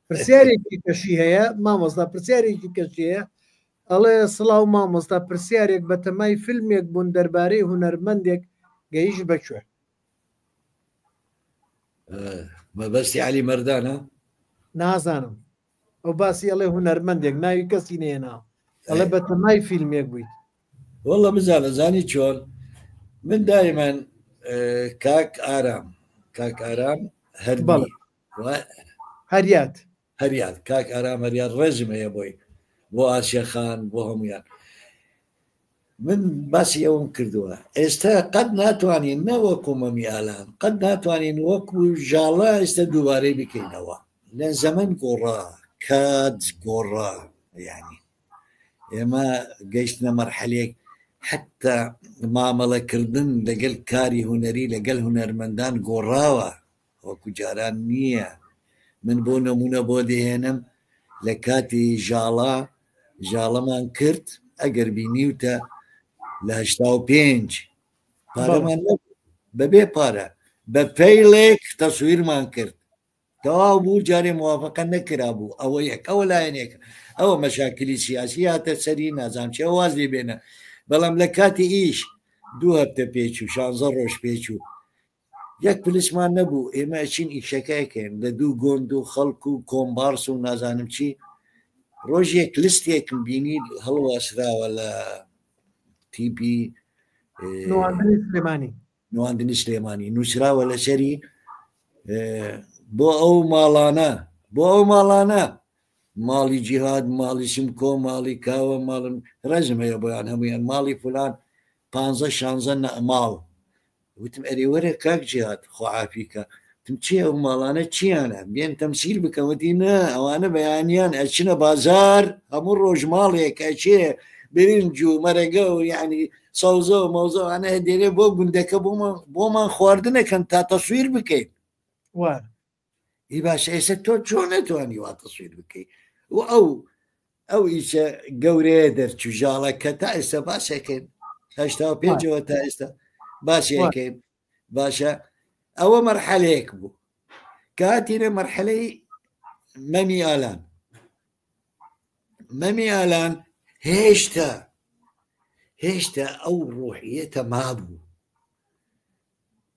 پرسیارێکی کەشی هەیە مامۆستا پرسیارێکی کەشی هەیە ئەڵێ سڵاو مامۆستا پرسیارێک بە تەمای فیلمێک بوون دەربارەی هونەرمەندێک گەیشت بەکوێ مەبەستی علی مەردانە نازانم ئەو باسی ئەڵێ هونەرمەندێک ناوی کەسی نێنا ئەڵێ بە تەمای فیلمێک بوویت وەڵڵە بزانە زانی چۆن من دایمان کاک ئارام هەریات کاک ئارام هەریات ڕێزم هەیە بۆی بۆ ئاسیەخان بۆ هەمویان من باسی ئەوم کردووە ئێستا قەت ناتوانین نەوەکو مەمیالان قەت ناتوانین وەکو ژاڵە ئێستا دووبارەی بکەینەوە لە زەمن گۆڕا کات گۆڕا یعنی ئێمە گەیشتنە مەرحەلێک حتا مامەڵەکردن لەگەڵ کاری هوەری لەگەڵ هونەرمەندان گۆڕاوە وەکو جاران نییە من بۆ نمونە بۆ دێنم لە کاتی ژاڵەمان کرد ئەگەر بینیوتە لە 85 پارەمان بەبێ پارە بە پەیڵێک تەسویرمان کرد تەواو بوو جارێ موافقە نەکرا بوو ئەوە یەک ئەوە لایەنێک ئەوە مەشاکلی سیاسی هاتە سەری نازانام چی ئەواز لێ بێنە بەڵام لە کاتی ئیش 2 هەفتە پێچ و 16 ڕۆژ پێچ و یەک پلیسمان نەبوو ئێمە ئەچین ئیشەکەیکەین لە دوو گۆند و خەڵک و کۆمبارس و نازانم چی ڕۆژێک لستێکم بینی هەڵواسراوە لە تیپی نواندنی سلێمانی نووسراوە لەسەری بۆ ئەو ماڵانە ماڵی جیهاد ماڵی سمکۆ ماڵی کاوە ماڵم ڕەزم هەیە بۆیان هەمویان ماڵی فلان 15-16 ماڵ وتم ئەرێ وەرە کاک جیهاد خۆعافیکە تم چی ئەو ماڵانە چیانە بێن تەمسیل بکەوەتی نە ئەوانە بەیانیان ئەچنە بازار هەموو ڕۆژ ماڵێک ئەچێ برنج و مەرەگە و یعنی سەوزە و مەوزەوانە دێنێ بۆ گوندەکە بۆمان خواردنەکەن تا تەسویر بکەین ئی باشە ئێستا تۆ چۆن نەتوانی وا تەسویر بکەیت و ئەو ئیشە گەورەیە دەرچوو ژاڵەکە تا ئێستا باسەکەین 85ەوە تا ئێستا باسیەکەین باشە ئەوە مەرحەلەیەک بوو کاتینە مەرحەلەی مەمی ئالان هێشتا ئەو ڕۆحیەتە مابوو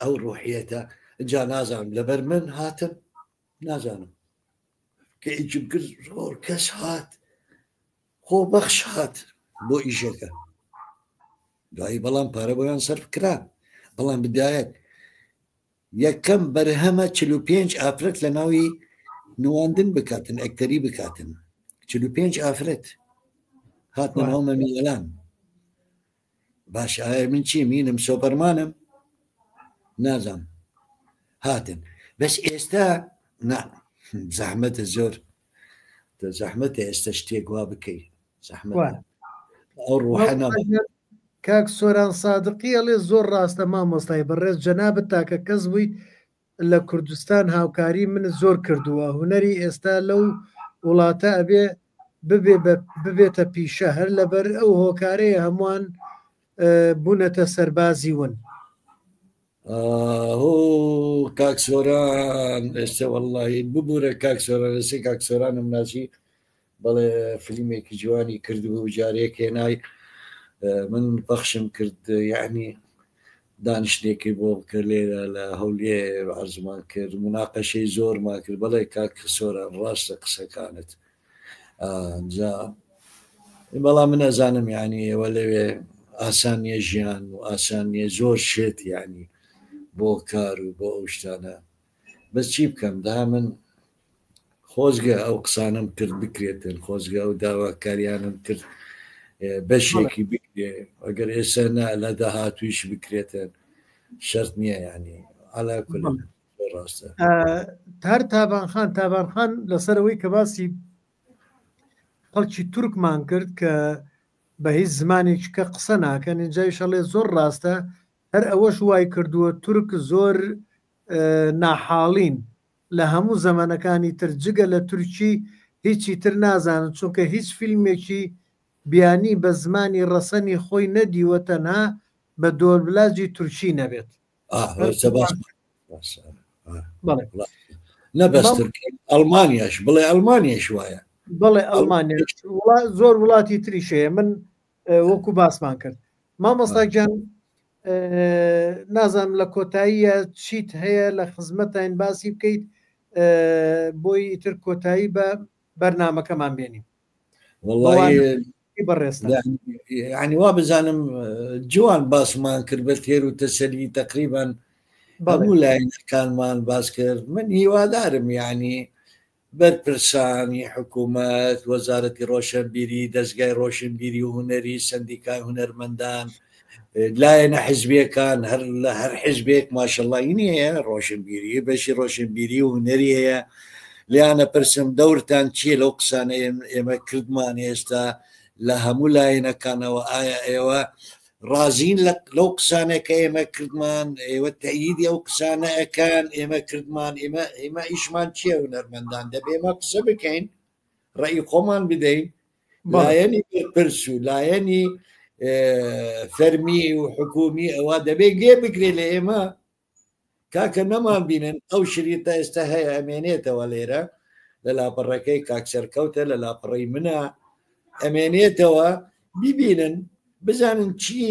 ئەو ڕۆحیەتە جا نازانم لەبەر من هاتم نازانم کە ئیجم کرد زۆر کەس هات خۆبەخش هات بۆ ئیشەکە دوایی بەڵام پارە بۆیان سەرف کرا بەڵام بدایەت یەکەم بەرهەمە 45 ئافرەت لە ناوی نواندن بکاتن ئەکتەری بکاتن 45 ئافرەت هاتنە ناو مەمیێلان باش ئایا من چی مینم سۆپەرمانم نازانم هاتن بەس ئێستا زەحمەتە زۆر زەحمەتە ئێستا شتێک وا بکەی زەحمەت ئەو ڕوحەنە کاک سۆران سادقی ئەڵێ زۆر ڕاستە مامۆستای بەڕێز جەنابەت تاکە کەس بوویت لە کوردستان هاوکاری من زۆر کردووە هوەری ئێستا لەو وڵاتە ئەبێ ببێتە پیشە هەر لەبەر ئەو هۆکارەیە هەمووان بوونەتە سەربازی ون کاکسۆران ئێستا وەڵڵاهی ببوورە کاکسۆران لەسێ کاکسۆرانم ناچی بەڵێ فیلمێکی جوانی کردبوو جارێک هێنای من بەخشم کرد یعنی دانیشتێکی بۆ کرد لێرە لە هەولێ عەرزمان کرد مناقەشەی زۆرمان کرد بەڵێ کاکسۆران ڕاستە قسەکانت جا بەڵام من ئەزانم یعنی ئێوە لەوێ ئاسان نیە ژیان و ئاسان نیە زۆر شێت یعنی بۆ کار و بۆ ئەو شتانە بەس چی بکەم دا من خۆزگە ئەو قسانم کرد بکرێتن خۆزگە ئەو داواکاریانم کرد بەشێکی بکرێ ئەگەر ئێستا لە داهاتویش بکرێتن شەرت نییە یعنی ئالا کول ڕاستە هەر تابانخان لەسەرەوەی کە باسی خەڵکی تورکمان کرد کە بە هیچ زمانێک کە قسە ناکەن اینجای شەڵێ زۆر ڕاستە هەر ئەوەش وای کردووە تورک زۆر ناحاڵین لە هەموو زەمانەکانی تر جگە لە تورکی هیچی تر نازانن چونکە هیچ فیلمێکی بیانی بە زمانی ڕەسەنی خۆی نەدیوە تەنها بە دۆبلاژی تورکی نەبێت نەبەست ئەڵمانیاش بڵێ ئەڵمانیاش وایە بڵێ ئەڵمانیا زۆر وڵاتی تریشەیە من وەکو باسمان کرد مامۆستاگیان نازانم لە کۆتاییە چیت هەیە لە خزمەتین باسی بکەیت بۆی ئیتر کۆتایی بە بەرنامەکەمان بێنیم بەڕێستە ینی وا بزانم جوان باسمان کرد بە تێر و تەسەلی تقریبان هەموو لایەنەکانمان باس کرد من هیوادارم یعنی بەرپرسانی حکوومەت، وەزارەتی ڕۆشنبیری، دەستگای ڕۆشنبیری و هوەری، سندیکای هوەرمەندان، لایەنە حیزبیەکان، هەر لە هەر حیزبێک ماشەڵڵی هەیە ڕۆشنبیری، بەشی ڕۆشنبیری و هوەری هەیە. لیانە پرسم دەورتان چیە لەو قسانە ئێمە کردمان ئێستا لە هەموو لایەنەکانەوە؟ ئایا ئێوە ڕازین لەو قسانێکە ئێمە کردمان؟ ئێوە تەییدی ئەو قسانە ئەکەن ئێمە کردمان؟ ئێمە ئیشمان چیە هونەرمەندان؟ دەبێ ئێمە قسە بکەین، ڕێی خۆمان بدەین، لایەنی پرس و لایەنی فەرمی و حکومی ئەوە دەبێ گێ بگرێ لە ئێمە کاکە نەمان بینن. ئەو شریتە ئێستا هەیە ئەمێنێتەوە لێرە لە لاپەڕەکەی کاکسەرکەوتە لە لاپەڕی منە ئەمێنێتەوە، بیبینن بزانن چی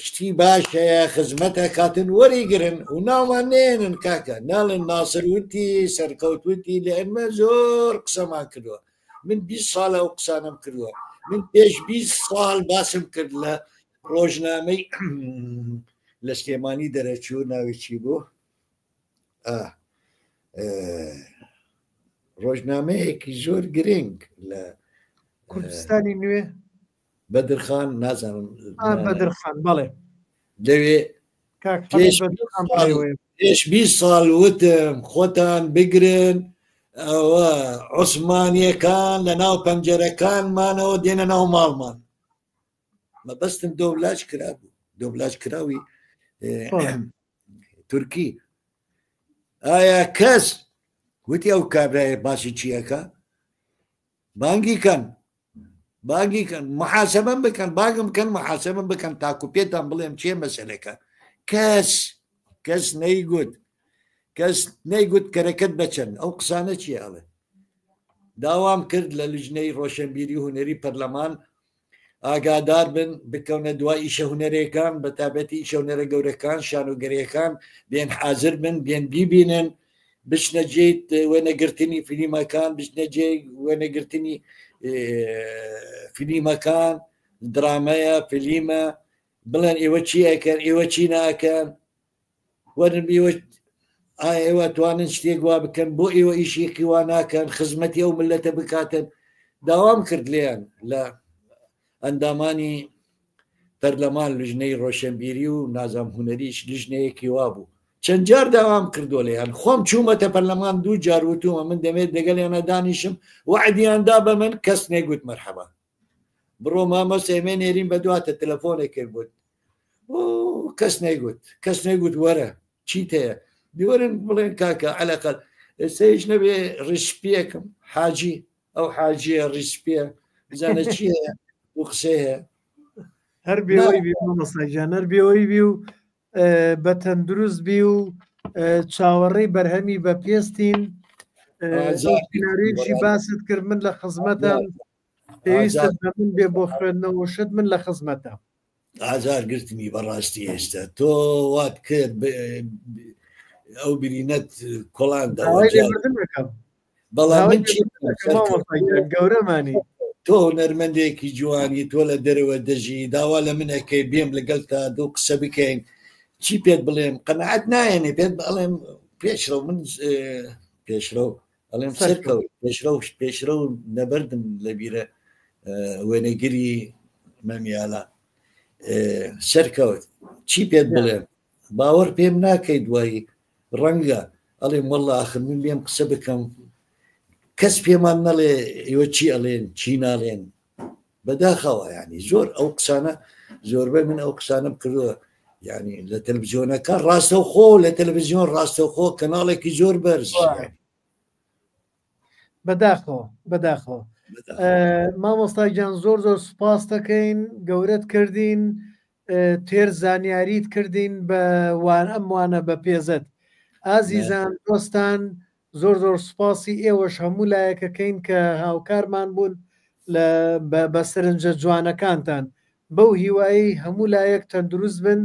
شتی باشەیە خزمەتە کاتن وەریگرن و ناومان نێنن کاکە ناڵن ناسر وتی سەرکەوتوتی لە ئەمە زۆر قسەمان کردووە. من 20 ساڵە ئەو قسانم کردووە. من پێش 20 ساڵ باسم کرد لە ڕۆژنامەی لە سلێمانی دەرەچوو، ناوی چی بوو؟ ڕۆژنامەیەکی زۆر گرنگ لە کوردستانی نوێ، بەدرخان، نازانم بەدرخان، بەڵێ لەوێ پێش 20 ساڵ وتم خۆتان بگرن، ئەوە عوسمانیەکان لە ناو پەنجەرەکانمانەوە دێنە ناو ماڵمان. مەبەستم دۆبلاژ کرا بوو، دۆبلاژ کراوی تورکی. ئایا کەس وتی ئەو کابرایە باسی چیەکە؟ بانگی کەن، باگی کەن، محاسبەم بکەن، باگم بکەن، محاسبەم بکەن، تاکو پێتان بڵێم چێ مەسەلەکە. کەس نەیگوت، کەس نەیگوت کەرەکەت بەچەند. ئەو قسانە چیە ئەڵێ؟ داوام کرد لە لیژنەی ڕۆشنبیری و هوەری پەرلەمان ئاگادار بن بکەونە دوای ئیشە هوەرەکان، بە تابەتی ئیشە هوەرە گەورەکان، شانۆگەریەکان بێن حازر بن، بێن بیبینن، بچنە جێی وێنەگرتنی فیلمەکان، بچنە جێی وێنەگرتنی فیلمەکان، درامەیە، فیلمە، بڵێن ئێوە چی ئەکەن، ئێوە چی ناکەن، وەرن ئایا ئێوە توانن شتێک وا بکەن، بۆ ئێوە ئیشێکی وا ناکەن، خزمەتی ئەو ملەتە بکاتن. داوام کرد لیان لە ئەندامانی پەرلەمان لیژنەی ڕۆشنبیری و نازام هوەریش لیژنەیەکی وا بوو. چەند جار داوام کردووە لێیان، خۆم چوومەتە پەرلەمان 2 جار وتومە من دەمێت دەگەڵیانە دانیشم، وعدیاندا بە من، کەس نێگوت مەرحەبا بڕۆ مامۆستا ئێمە نێرین بە دواتە تەلەفۆنێک بوت، کەس نێگوت وەرە چیت هەیە، دیوەرن بڵێن کاکە عەلەقەل ئێستا هیچ نەبێ ڕیشپیەکەم حاجی، ئەو حاجیە ڕیشپیە بزانە چی هەیە و قسە هەیە. هەر بێەوەی بی مامۆستاگیان، هەر بێەوەی بی و بە تەندروست بی و چاوەڕێی بەرهەمی بە پێستین. زۆرینارێکی باست کرد، من لە خزمەتم پێویستت بە من بێ بۆ خوێندنەوە شت، من لە خزمەتە. ئازار گرتنی بەڕاستی ئێستا تۆ وات کرد ئەو برینەت کۆڵاندا بەڵام من گەورەمانی تۆ هونەرمەندێکی جوانی، تۆ لە دەرەوە دەژی، داوا لە منەکەی بێم لەگەڵ تا دوو قسە بکەین، چی پێت بڵێم؟ قەنەعەت نایەنێ پێت بڵێم پێشڕەو، من پێشڕەو ئەڵێم سەرکەوت پێشرە و نەبەردم لە بیرە وێنەگیری مەمیاڵە سەرکەوت، چی پێت بڵێم؟ باوەڕ پێم ناکەی دوایی ڕەنگە ئەڵێم وەڵڵا ئاخر من بێم قسە بکەم، کەس پێمان نەڵێ ئێوە چی ئەڵێن چی ناڵێن، بەداخەوە ینی زۆر ئەو قسانە زۆربەی من ئەو قسانم کردووە، ینی لە تەلەڤیزیۆنەکە ڕاستەوخۆ، لە تەلەڤیزیۆن ڕاستەوخۆ کەناڵێکی زۆر بەرز بەداخەوە. مامۆستاگیان زۆر سوپاس دەکەین، گەورەت کردین، تێر زانیاریت کردین بە ئەم وانە بە پێزت. ئازیزان دۆستان، زۆر سوپاسی ئێوەش هەموو لایەکەکەین کە هاوکارمان بوون بە سەرنجە جوانەکانتان. بەو هیوایی هەموو لایەک تەندروست بن،